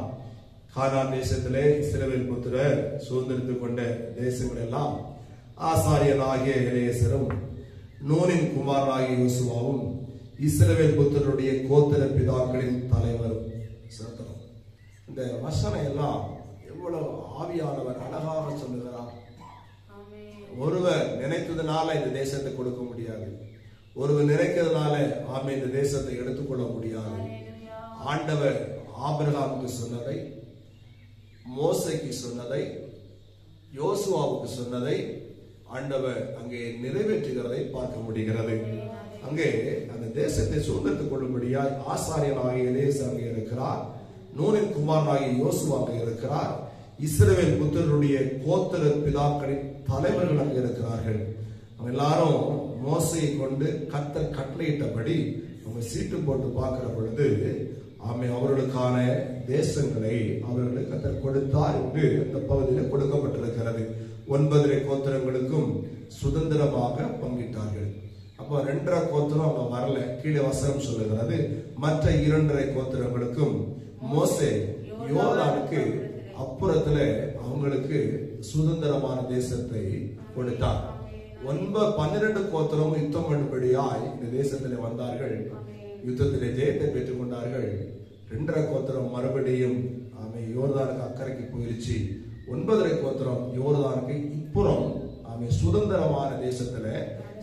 கானான் தேசத்திலே இஸ்ரவேல் புத்திரர் சுதந்திரித்துக் கொண்ட தேசங்கள் எல்லாம் ஆசாரியனாகிய எலியேசரும் நூனின் குமாரனாகிய யோசுவாவும் இஸ்ரவேல் புத்திரருடைய கோத்திர பிதாக்களின் தலைவரும். இந்த வசனம் எல்லாம் எவ்வளவு ஆவியானவர் அழகாக சொல்லுகிறார். ஒருவர் நினைத்ததுனால இந்த தேசத்தை கொடுக்க முடியாது. ஒருவர் நினைக்கிறதுனால ஆமே இந்த தேசத்தை எடுத்துக்கொள்ள முடியாது. ஆண்டவர் ஆபிரகாமுக்கு சொன்னதை, மோசேக்கு சொன்னதை, யோசுவாவுக்கு சொன்னதை ஆண்டவர் அங்கே நிறைவேற்றுகிறதை பார்க்க முடிகிறது. அங்கே அந்த தேசத்தை சுதந்திரத்துக் கொள்ளும்படியாய் ஆசாரியனாகிய எலியேசர் அங்கே இருக்கிறார். நூனின் குமாரனாகிய யோசுவா அங்கே இருக்கிறார். இஸ்ரவேல் புத்திரருடைய கோத்திர பிதாக்களின் தலைவர்கள் அங்கே இருக்கிறார்கள். அவங்க எல்லாரும் மோசையை கொண்டு கர்த்தர் கட்டளையிட்டபடி அவங்க சீட்டு போட்டு பார்க்கிற பொழுது அவர்களுக்கான தேசங்களை அவர்களுக்கு கர்த்தர் கொடுத்தார் என்று அந்த பகுதியில் கொடுக்கப்பட்டிருக்கிறது. 9 கோத்திரங்களுக்கும் சுதந்திரமாக பங்கிட்டார்கள். அப்போ 2.5 கோத்திரம் அவங்க வரல, கீழே வசனம் சொல்லுகிறது. மற்ற 2.5 கோத்திரங்களுக்கும் மோசே யோர்தானுக்கு அப்புறத்துல அவங்களுக்கு சுதந்திரமான தேசத்தை கொடுத்தார். 12 கோத்திரமும் யுத்தம் பண்ணும்படியாய் இந்த தேசத்திலே வந்தார்கள். யுத்தத்திலே ஜெயத்தை பெற்றுக் கொண்டார்கள். 2.5 கோத்திரம் மறுபடியும் யோர்தானுக்கு அக்கறைக்கு போயிருச்சு. 9.5 கோத்திரம் யோர்தானுக்கு இப்புறம் சுதந்திரமான தேசத்துல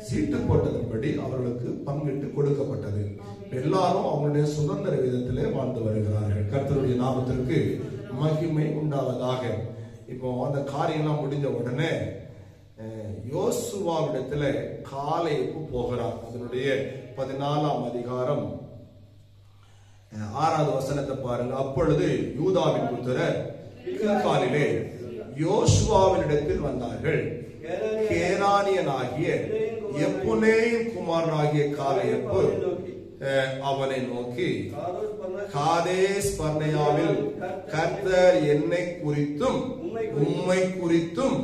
சீட்டு போட்டதன்படி அவர்களுக்கு பங்கிட்டு கொடுக்கப்பட்டது. எல்லாரும் அவங்களுடைய சுதந்திர விதத்திலே வாழ்ந்து வருகிறார்கள். கர்த்தருடைய நாமத்திற்கு மகிமை உண்டாவதாக. இப்போ அந்த காரியம்லாம் முடிஞ்ச உடனே யோசுவாவிடத்துல காலேயப்பு போகிறார். அதனுடைய 14ஆம் அதிகாரம் 6வது வசனத்தை பாருங்க. அப்பொழுது யூதாவின் புத்திரர் பிற்காலிலே யோசுவாவினிடத்தில் வந்தார்கள். கேனானியனாகிய எப்புன்னேயின் குமாரனாகிய காலேப்பு அவனை நோக்கி, காதேஸ் பர்னேயாவில் கர்த்தர் என்னை குறித்தும் உம்மை குறித்தும்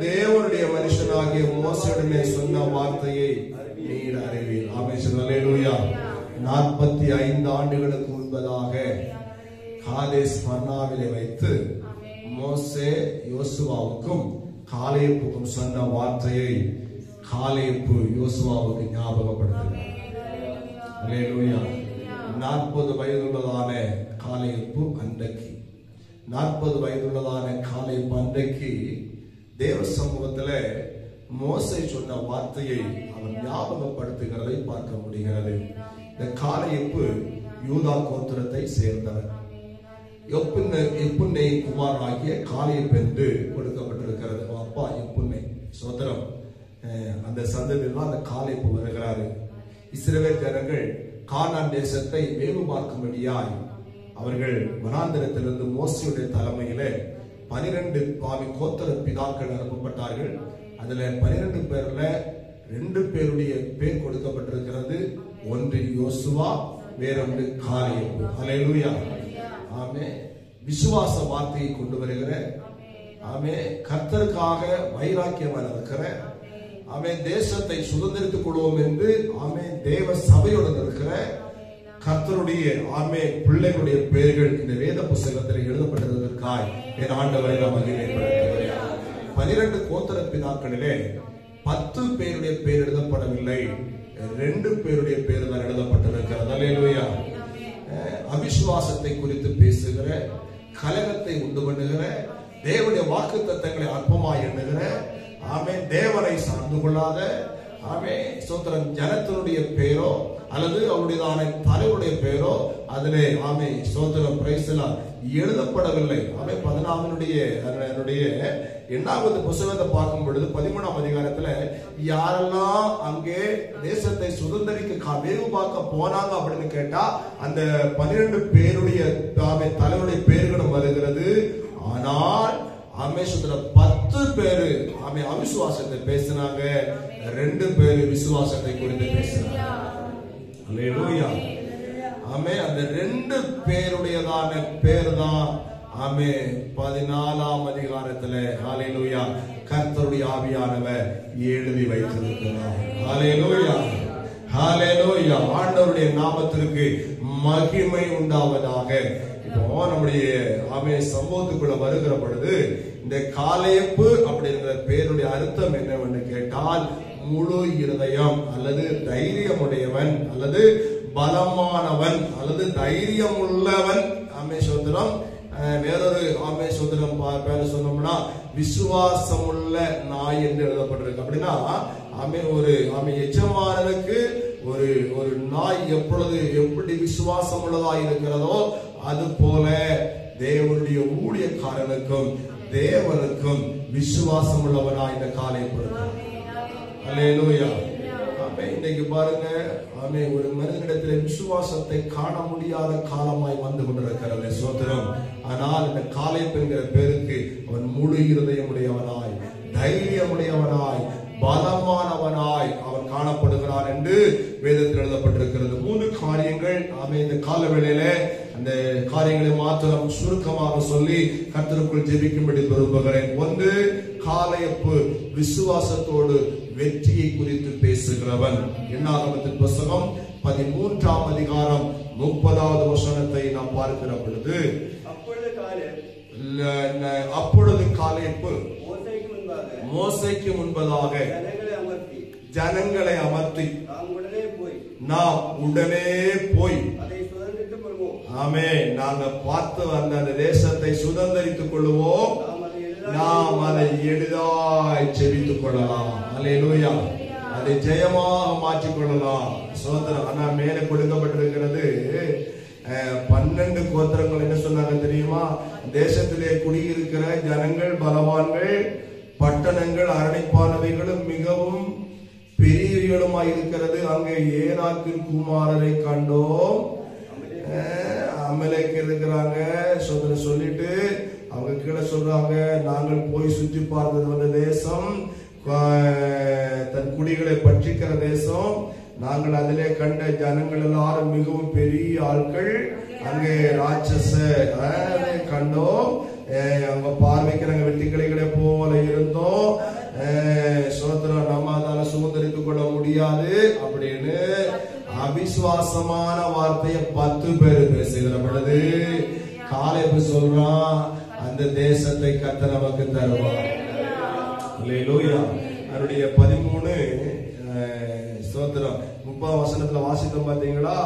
தேவனுடைய மனுஷனாகிய மோசேயுடனே சொன்ன வார்த்தையை நீர் அறிவீர். ஆமென். அல்லேலூயா. 45 ஆண்டுகளுக்கு முன்பதாக காதேஸ் பர்னேயாவிலே வைத்து மோசே யோசுவாவுக்கும் காலேப்புக்கும் சொன்ன வார்த்தையை காலேப்பு யோசுவாவுக்கு ஞாபகப்படுத்தினார். அல்லேலூயா. 40 வயதுள்ளதான காலேப்பு அன்றைக்கு 40 வயதுள்ளதான காலேப்பு அன்றைக்கு தேவ சமூகத்துல மோசே சொன்ன வார்த்தையை அவர் ஞாபகப்படுத்துகிறதை பார்க்க முடிகிறது. இந்த காலேப்பு யூதா கோத்திரத்தை சேர்ந்தவர். எப்புன்னே குமாரனாகிய காலேப்பு என்று கொடுக்கப்பட்டிருக்கிறது. அப்பா எப்புன்னே சோதரம். அந்த சந்ததியில் அந்த காலேப்பு வருகிறாரு. இஸ்ரவேல் ஜனங்கள் கானான் தேசத்தை வேவு பார்க்கும்படியாய் அவர்கள் வனாந்திரத்திலிருந்து மோசேயுடைய தலைமையிலே 12 கோத்திர பிதாக்கள் அனுப்பப்பட்டார்கள். அதுல 12 பேர்ல 2 பேருடைய பேர் கொடுக்கப்பட்டிருக்கிறது. ஒன்று யோசுவா, வேறொன்று காலேப்பு. அல்லேலூயா. ஆமே. விசுவாச வார்த்தையை கொண்டு வருகிற, ஆமே, கர்த்தருக்காக வைராக்கியமாக இருக்கிற, ஆமே, தேசத்தை சுதந்திரித்துக் கொள்வோம் என்று, ஆமே, தேவ சபையுடன் இருக்கிற கர்த்தருடைய, ஆமே, பிள்ளைகளுடைய பெயர்கள் இந்த வேத புத்தகத்தில் எழுதப்பட்டிருப்பதற்காய் என் ஆண்டவரை நாம் மகிமைப்படுத்துகிறேன். 12 கோத்திர பிதாக்களிலே 10 பேருடைய பெயர் எழுதப்படவில்லை. 2 பேருடைய பெயர் தான் எழுதப்பட்டிருக்கிறது. அல்லேலூயா. அவிசுவாசத்தை குறித்து பேசுகிற, கலகத்தை உண்டு பண்ணுகிற, தேவனுடைய வாக்குத்தத்தங்களை அற்பமாய் எண்ணுகிற, ஆமே, தேவனை சார்ந்து கொள்ளாத, ஆமே, சோத்திரம், ஜனத்தினுடைய பெயரோ அல்லது அவருடைய தலைவருடைய பெயரோ அதிலே, ஆமே, சோத்திரம், பிரைஸ்லா எழுதப்படவில்லை. ஆமே. 14வது 8வது புத்தகத்தை பார்க்கும் பொழுது 13ஆம் அதிகாரத்துல யாரெல்லாம் அங்கே தேசத்தை சுதந்திரிக்க வேவு பார்க்க போனாங்க அப்படின்னு கேட்டா அந்த 12 பேருடைய, ஆமே, தலைவருடைய பெயர்களும் வருகிறது. ஆனால் ஆமே, சுத்திர 10 பேரு, ஆமே, அவிசுவாசத்தை பேசினாங்க. 2 பேரு விசுவாசத்தை குறித்து பேசினாங்க. அல்லேலூயா. ஆமே. அந்த 2 பேருடையதான பேர் தான், ஆமே, 14ஆம் அதிகாரத்துல, அல்லேலூயா, கர்த்தருடைய ஆவியானவர் எழுதி வைத்திருக்கிறார். அல்லேலூயா. அல்லேலூயா. ஆண்டவருடைய நாமத்திற்கு மகிமை உண்டாவதாக. இப்போ நம்முடைய, ஆமே, சம்பவத்துக்குள்ள வருகிற பொழுது இந்த காலேப்பு அப்படிங்கிற பேருடைய அர்த்தம் என்னவென்று கேட்டால் முழு இருதயம் அல்லது தைரியமுடையவன் அல்லது பலமானவன் அல்லது தைரியம் உள்ளவன். ஆமே சோதரம். வேறொரு, ஆமே, சோதரம் பேர சொன்னோம்னா விசுவாசம் உள்ள நாய் என்று எழுதப்பட்டிருக்கு. அப்படின்னா, ஆமே, ஆமே, எஜமானனுக்கு ஒரு நாய் எப்படி விசுவாசம் உள்ளதா இருக்கிறதோ அது போல தேவனுடைய ஊழியக்காரனுக்கும் தேவனுக்கும் விசுவாசம் உள்ளவனா இந்த காலேப்பு. அல்லேலூயா. ஆமே. இன்னைக்கு பாருங்க, ஆமே, ஒரு மனிதனிடத்தில் விசுவாசத்தை காண முடியாத காலமாய் வந்து கொண்டிருக்கிறது. சோத்திரம். ஆனால் இந்த காலேப்பு என்கிற பேருக்கு அவன் முழு இருதயமுடையவனாய், தைரியமுடையவனாய், பலமானவனாய் அவன் காணப்படுகிறான் என்று வேதத்தில் எழுதப்பட்டிருக்கிறது. 3 காரியங்கள், ஆமே, இந்த கால வேளையில அந்த காரியங்களை மாத்திரம் சுருக்கமாக சொல்லி கர்த்தருக்குள் ஜெபிக்கும்படி விரும்புகிறேன். 1, காலேப்பு விசுவாசத்தோடு வெற்றியை குறித்து பேசுகிறவன். என்னாகமத்தின் புத்தகம் 13ஆம் அதிகாரம் 30வது வசனத்தை நாம் பார்க்கிற பொழுது, அப்பொழுது காலேப்பு மோசேக்கு முன்பதாக ஜனங்களை அமர்த்தி நாம் உடனே போய், ஆமே, நாங்க பார்த்து வந்த அந்த தேசத்தை சுதந்திரித்துக் கொள்வோம், நாம் அதை எளிதாய் செவித்துக் கொள்ளலாம். அல்லேலூயா. அதை ஜெயமாக மாற்றிக் கொள்ளலாம். சோதரம். ஆனா மேலே கொடுக்கப்பட்டிருக்கிறது 12 கோத்திரங்கள் என்ன சொன்னாங்க தெரியுமா? தேசத்திலே குடியிருக்கிற ஜனங்கள் பலவான்கள், பட்டணங்கள் அரணிப்பானவைகளும் மிகவும் பெரியவர்களுமாய் இருக்கிறது. அங்கே ஏனாக்கின் குமாரரை கண்டோம். அமலேக்கு இருக்கிறாங்க சொல்லிட்டு அவங்க கீழே சொல்றாங்க, நாங்கள் போய் சுற்றி பார்த்தது வந்த தேசம், தன் குடிகளை பற்றிக்கிற தேசம், நாங்கள் அதிலே கண்ட ஜனங்கள் எல்லாரும் மிகவும் பெரிய ஆட்கள், அங்கே ராட்சச கண்டோம், அங்க பார்வைக்கு நாங்கள் வெட்டி கிளைகளை போல இருந்தோம், சோதரம் நம்ம அதால சுதந்திரித்துக் கொள்ள முடியாது அப்படின்னு அவிசுவாசமான வார்த்தையை 10 பேர் பேசுகிற பொழுது காலேபு சொல்றான், அந்த தேசத்தை கர்த்தர் நமக்கு தருவார். அல்லேலூயா. அவருடைய 13 ஸ்தோத்திரம் 30 வசனத்துல வாசித்தோம் பாத்தீங்களா?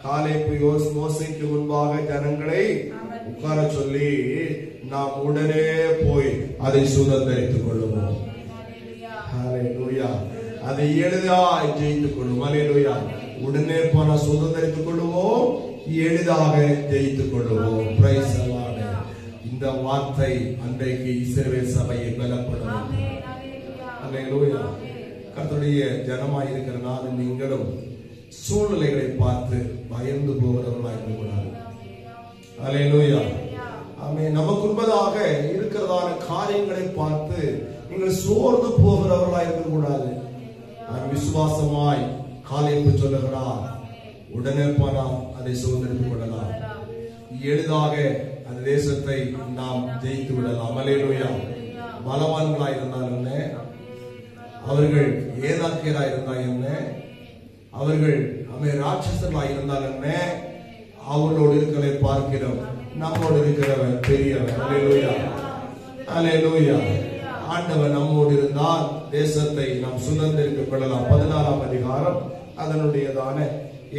காலேபு மோசேக்கு முன்பாக ஜனங்களை உட்கார சொல்லி நாம் உடனே போய் அதை சுதந்திரித்துக் கொள்ளுவோம். அல்லேலூயா. அதை எளிதாக ஜெயித்துக் கொள்ளுவோம். அல்லேலூயா. உடனே போன சுதந்திரித்துக் கொள்ளுவோம், எளிதாக ஜெயித்துக் கொள்ளுவோம். Price the Lord. இந்த வார்த்தை அன்றைக்கு இஸ்ரவேல் சபையை பலப்படுத்தும். அல்லேலூயா. கர்த்தருடைய ஜனமாய் இருக்கிற நானும் நீங்களும் சூழ்நிலைகளை பார்த்து பயந்து போகிறவர்களாக இருக்கக்கூடாது. அல்லேலூயா. ஆமென். நமக்கு முன்பதாக இருக்கிறதான காரியங்களை பார்த்து நீங்கள் சோர்ந்து போகிறவர்களாக இருக்கக்கூடாது. விசுவாசமாய் காலேபு சொல்லுகிறார், உடனே போனால் அதை சுதந்திரித்துக் கொள்ளலாம், எளிதாக அந்த தேசத்தை நாம் ஜெயித்து விடலாம். அல்லேலூயா. பலவான்களாய் இருந்தால் என்ன, அவர்கள் ஏதாக்கியராய் இருந்தால் என்ன, அவர்கள் ராட்சசர்களாய் இருந்தால் என்ன, அவர்களோடு இருக்கிறதை பார்க்கிறோம், நம்மோடு இருக்கிறவன் பெரியவன். அல்லேலூயா. அல்லேலூயா. ஆண்டவர் நம்மோடு இருந்தால் தேசத்தை நாம் சுதந்திரித்துக் கொள்ளலாம். 14ஆம் அதிகாரம் அதனுடையதான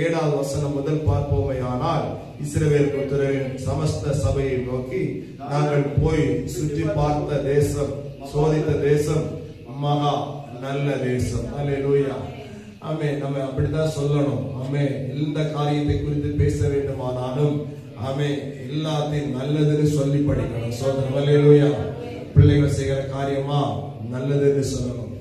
7வது வசனம் முதல் பார்ப்போமையானால், இஸ்ரவேல் புத்திரரின் சமஸ்த சபையை நோக்கி, நாங்கள் போய் சுற்றி பார்த்த தேசம், சோதித்த தேசம் மகா நல்ல தேசம். அல்லேலூயா. ஆமே. நம்ம அப்படித்தான் சொல்லணும். ஆமே. எந்த காரியத்தை குறித்து பேச வேண்டுமானாலும் ஆமே எல்லாத்தையும் நல்லதுன்னு சொல்லி படிக்கணும். சோதரம். அல்லேலூயா. பிள்ளைகள் செய்கிற காரியமா நல்லது என்று சொல்லணும்.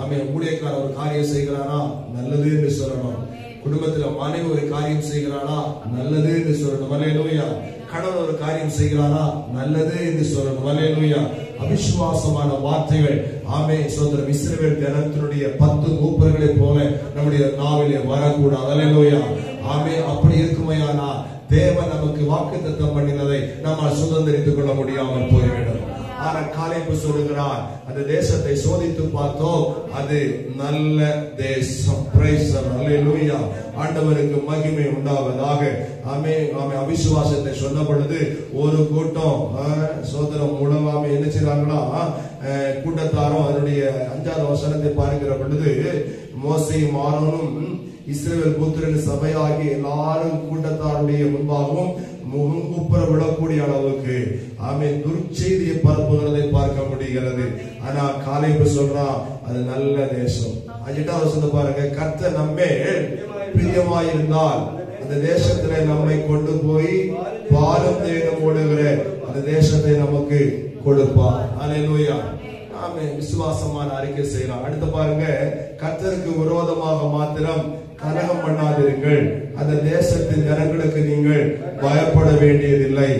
ஆமே. ஊழியக்காரர் ஒரு காரியம் செய்கிறானா நல்லது என்று சொல்லணும். குடும்பத்தில் மனைவி ஒரு காரியம் செய்கிறானா நல்லது என்று சொல்லணும். அல்லேலூயா. கணவன் ஒரு காரியம் செய்கிறானா நல்லது என்று சொல்லணும். அல்லேலூயா. அவிசுவாசமான வார்த்தைகள் ஆமே சோதரம் இஸ்ரவேல் ஜனத்தினுடைய 10 மூப்பர்களை போல நம்முடைய நாவிலே வரக்கூடாது. அல்லேலூயா. ஆமே. அப்படி இருக்குமையானா தேவன் நமக்கு வாக்குத்தத்தம் பண்ணினதை நம்மால் சுதந்திரித்துக் கொள்ள முடியாமல் போய்விடும். ஆனா காலேபு சொல்லுகிறார், அந்த தேசத்தை சோதித்து பார்த்தோம், அது நல்ல தேசம். Praise the Lord. அல்லேலூயா. ஆண்டவருக்கு மகிமை உண்டாவதாக. ஆமே. ஆமே. அவிசுவாசத்தை சொன்ன பொழுது ஒரு கூட்டம் சோதரம் மூலமாக என்ன செய்றாங்களா, கூட்டத்தாரும் அதனுடைய 5வது வசனத்தை பார்க்கிற பொழுது, மோசேயும் ஆரோனும் இஸ்ரவேல் புத்திரன் சபையாகி எல்லாரும் கூட்டத்தாருடைய முன்பாகவும் முகங்குப்புற விடக்கூடிய அளவுக்கு ஆமே துர்ச்செய்தியை பரப்புகிறதை பார்க்க முடிகிறது. ஆனா காலேபு சொல்றான், அது நல்ல தேசம். 8வது வசனத்தை பாருங்க, கர்த்தர் நம்மேல் பிரியமாயிருந்தால் அந்த தேசத்திலே நம்மை கொண்டு போய் பாலும் தேனும் ஓடுகிற அந்த தேசத்தை நமக்கு கொடுப்பார். அல்லேலூயா. ஆமே. விசுவாசமான அறிக்கை செய்யலாம். அடுத்து பாருங்க, கர்த்தருக்கு விரோதமாக மாத்திரம் கலகம் பண்ணாதிருங்கள், அந்த தேசத்தின் ஜனங்களுக்கு நீங்கள் பயப்பட வேண்டியதில்லை,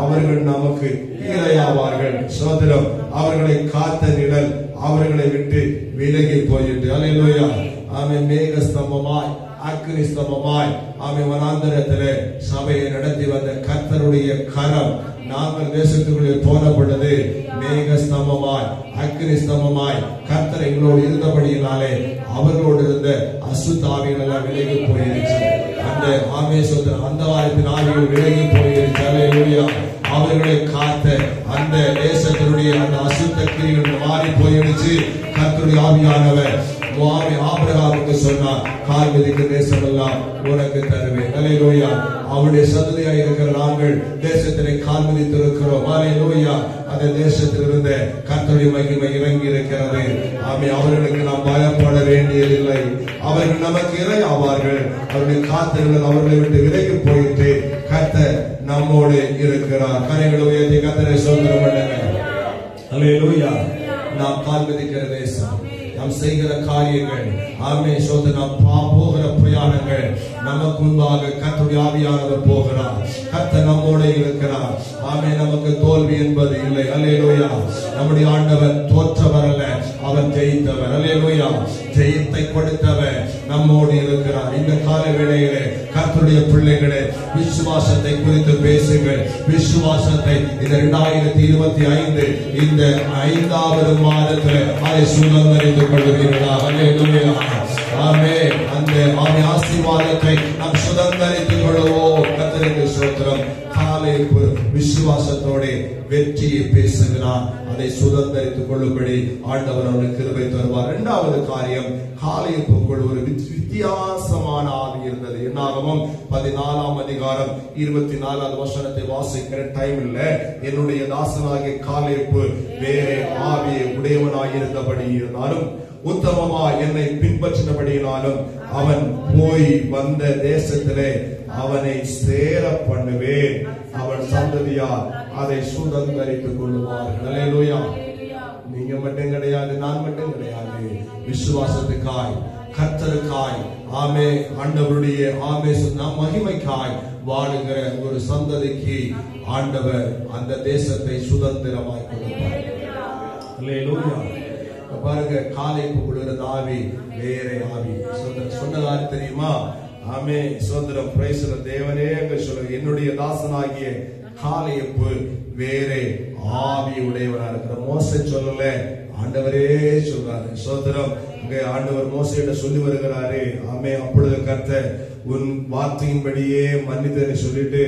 அவர்கள் நமக்கு இரையாவார்கள். சோதரம். அவர்களை காத்த நிழல் அவர்களை விட்டு விலகி போயிட்டு. அல்லேலூயா. ஆமே. மேக ஸ்தம்பமாய் அக்னி ஸ்தம்பமாய் ஆமே வனாந்தரத்திலே சபையை நடத்தி வந்த கர்த்தருடைய கரம் நாங்கள் தேசத்துக்குள்ளே போன பொழுது மேக ஸ்தம்பமாய் அக்னி ஸ்தம்பமாய் கர்த்தர் எங்களோடு இருந்தபடியினாலே அவர்களோடு இருந்த அசுத்த ஆவிகள் எல்லாம் விலகி போயிருச்சு. அந்த ஆமே சோதரன் அந்த வாரத்தின் ஆவிகள் விலகி போயிருச்சு. அல்லேலூயா. அவர்களை காத்த அந்த தேசத்தினுடைய அந்த அசுத்த கிரிகள் மாறி போயிடுச்சு. கர்த்தருடைய ஆவியானவர் ஆபிரகாமுக்கு சொன்னார், கால் மிதிக்கிற தேசம் எல்லாம் உனக்கு தருவேன். அல்லேலூயா. அவருடைய சந்ததியா இருக்கிற நாங்கள் தேசத்திலே கால் மிதித்திருக்கிறோம். அல்லேலூயா. அந்த தேசத்தில் இருந்த கர்த்தருடைய மகிமை இறங்கி இருக்கிறது. ஆமே. அவர்களுக்கு நாம் பயப்பட வேண்டியதில்லை, அவர்கள் நமக்கு இரையாவார்கள். அவருடைய காத்தர்கள் அவர்களை விட்டு விலகி போயிட்டு கர்த்தர் நம்மோடு இருக்கிறார். கரைகளை உயர்த்தி கர்த்தரை சோதரம் பண்ணுங்க. அல்லேலூயா. நாம் கால் மிதிக்கிற தேசம் நாம் செய்கிற காரியங்கள், ஆமே சோதனை, நாம் போகிற பிரயாணங்கள், நமக்கு முன்பாக கர்த்தருடைய ஆவியானவர் போகிறார். கர்த்தர் நம்மோட இருக்கிறார். ஆமே, நமக்கு தோல்வி என்பது இல்லை. அல்லேலூயா. நம்முடைய ஆண்டவர் தோற்றவர் அல்ல, அவர் ஜெயித்தவர். அல்லேலூயா. ஜெயத்தை கொடுத்தவர் நம்மோடு இருக்கிறார். இந்த கால வேளையிலே கர்த்தருடைய பிள்ளைகளே, விசுவாசத்தை குறித்து பேசுங்கள். விசுவாசத்தை இந்த 2025 இந்த 5வது மாதத்தில் அதை சுதந்திரித்துக் கொள்வீர்களா? அல்லேலூயா. ஆமே. அந்த ஆசீர்வாதத்தை நாம் சுதந்திரித்துக் கொள்வோம். கர்த்தருக்கு ஸ்தோத்திரம். காலேப் விசுவாசத்தோட வெற்றியை பேசுகிறார். அதை சுதந்திரித்துக் கொள்ளும்படி ஆண்டவர் அவனுக்கு கிருபை தருவார். 2வது காரியம், காலேப்புக்குள் ஒரு வித்தியாசமான ஆவி இருந்தது. என்னாகமம் 14ஆம் அதிகாரம் 24வது வசனத்தை வாசிக்கிற டைம் இல்ல. என்னுடைய தாசனாகிய காலேப்பு வேறே ஆவியை உடையவனாயிருந்தபடி இருந்தாலும், உத்தமமா என்னை பின்பற்றினபடியினாலும், அவன் போய் வந்த தேசத்திலே அவனை சேர பண்ணுவேன். அவன் சந்ததியார் அதை சுதந்திரித்துக் கொள்ளுவார்கள். அல்லேலூயா. நீங்க மட்டும் கிடையாது, நான் மட்டும் கிடையாது. விசுவாசத்துக்காய், கர்த்தருக்காய், ஆமே, ஆண்டவருடைய ஆமே மகிமைக்காய் வாழுகிற ஒரு சந்ததிக்கு ஆண்டவர் அந்த தேசத்தை சுதந்திரமாய் கொடுப்பார். அல்லேலூயா. பாருங்க, காலேப்புக்குள் இருந்த ஆவி வேற ஆவி. சொன்னதாரு தெரியுமா? ஆமே, சோதரம், பிரைஸ் தேவனே என்று சொல்லுங்க. என்னுடைய தாசனாகிய காலேப்பு வேறே ஆவி உடையவனா இருக்கிற. மோசே சொல்லல, ஆண்டவரே சொல்றாரு. சோதரம், ஆண்டவர் மோசேட்ட சொல்லி வருகிறாரு. ஆமே, அப்பொழுது கர்த்தர் உன் வார்த்தையின்படியே மன்னித்தனை சொல்லிட்டு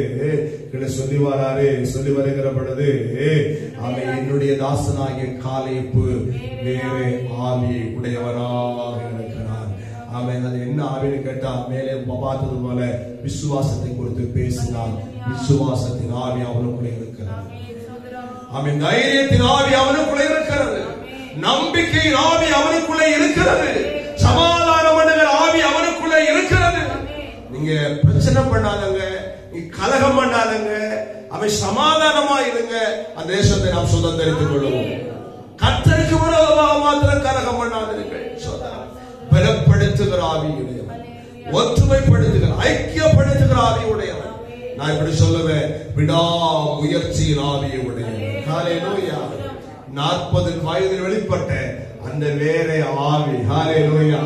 சொல்லி வராரு. சொல்லி வருகிற பொழுது, ஆமே, என்னுடைய தாசனாகிய காலேப்பு வேறே ஆவி உடையவராக இருக்கிறார். ஆமே, அது என்ன ஆவின்னு கேட்டா, மேலே பார்த்தது போல விசுவாசத்தை குறித்து பேசினார். விசுவாசத்தின் ஆவி அவனுக்குள்ளே இருக்கிறது. ஆமே, தைரியத்தின் ஆவி அவனுக்குள்ளே இருக்கிறது. நம்பிக்கையின் ஆவி அவனுக்குள்ளே இருக்கிறது. சமாதானம் பண்ணுகிற ஆவி அவனுக்குள்ளே இருக்கிறது. நீங்க பிரச்சனை பண்ணாதங்க, நீங்க கலகம் பண்ணாதங்க, அவன் சமாதானமா இருங்க. அந்த தேசத்தை நாம் சுதந்திரித்துக் கொள்வோம். கர்த்தருக்கு விரோதமாக மாத்திரம் கலகம் பண்ணாதீர்கள். பலப்படுத்துகிற ஆவி உடையவன், ஒற்றுமைப்படுத்துகிற, ஐக்கியப்படுத்துகிற ஆவி உடையவன். நான் இப்படி சொல்லுவேன், விடா முயற்சியின் ஆவி உடையவன். ஹல்லேலூயா. 40 வயதில் வெளிப்பட்ட அந்த வேற ஆவி, ஹல்லேலூயா,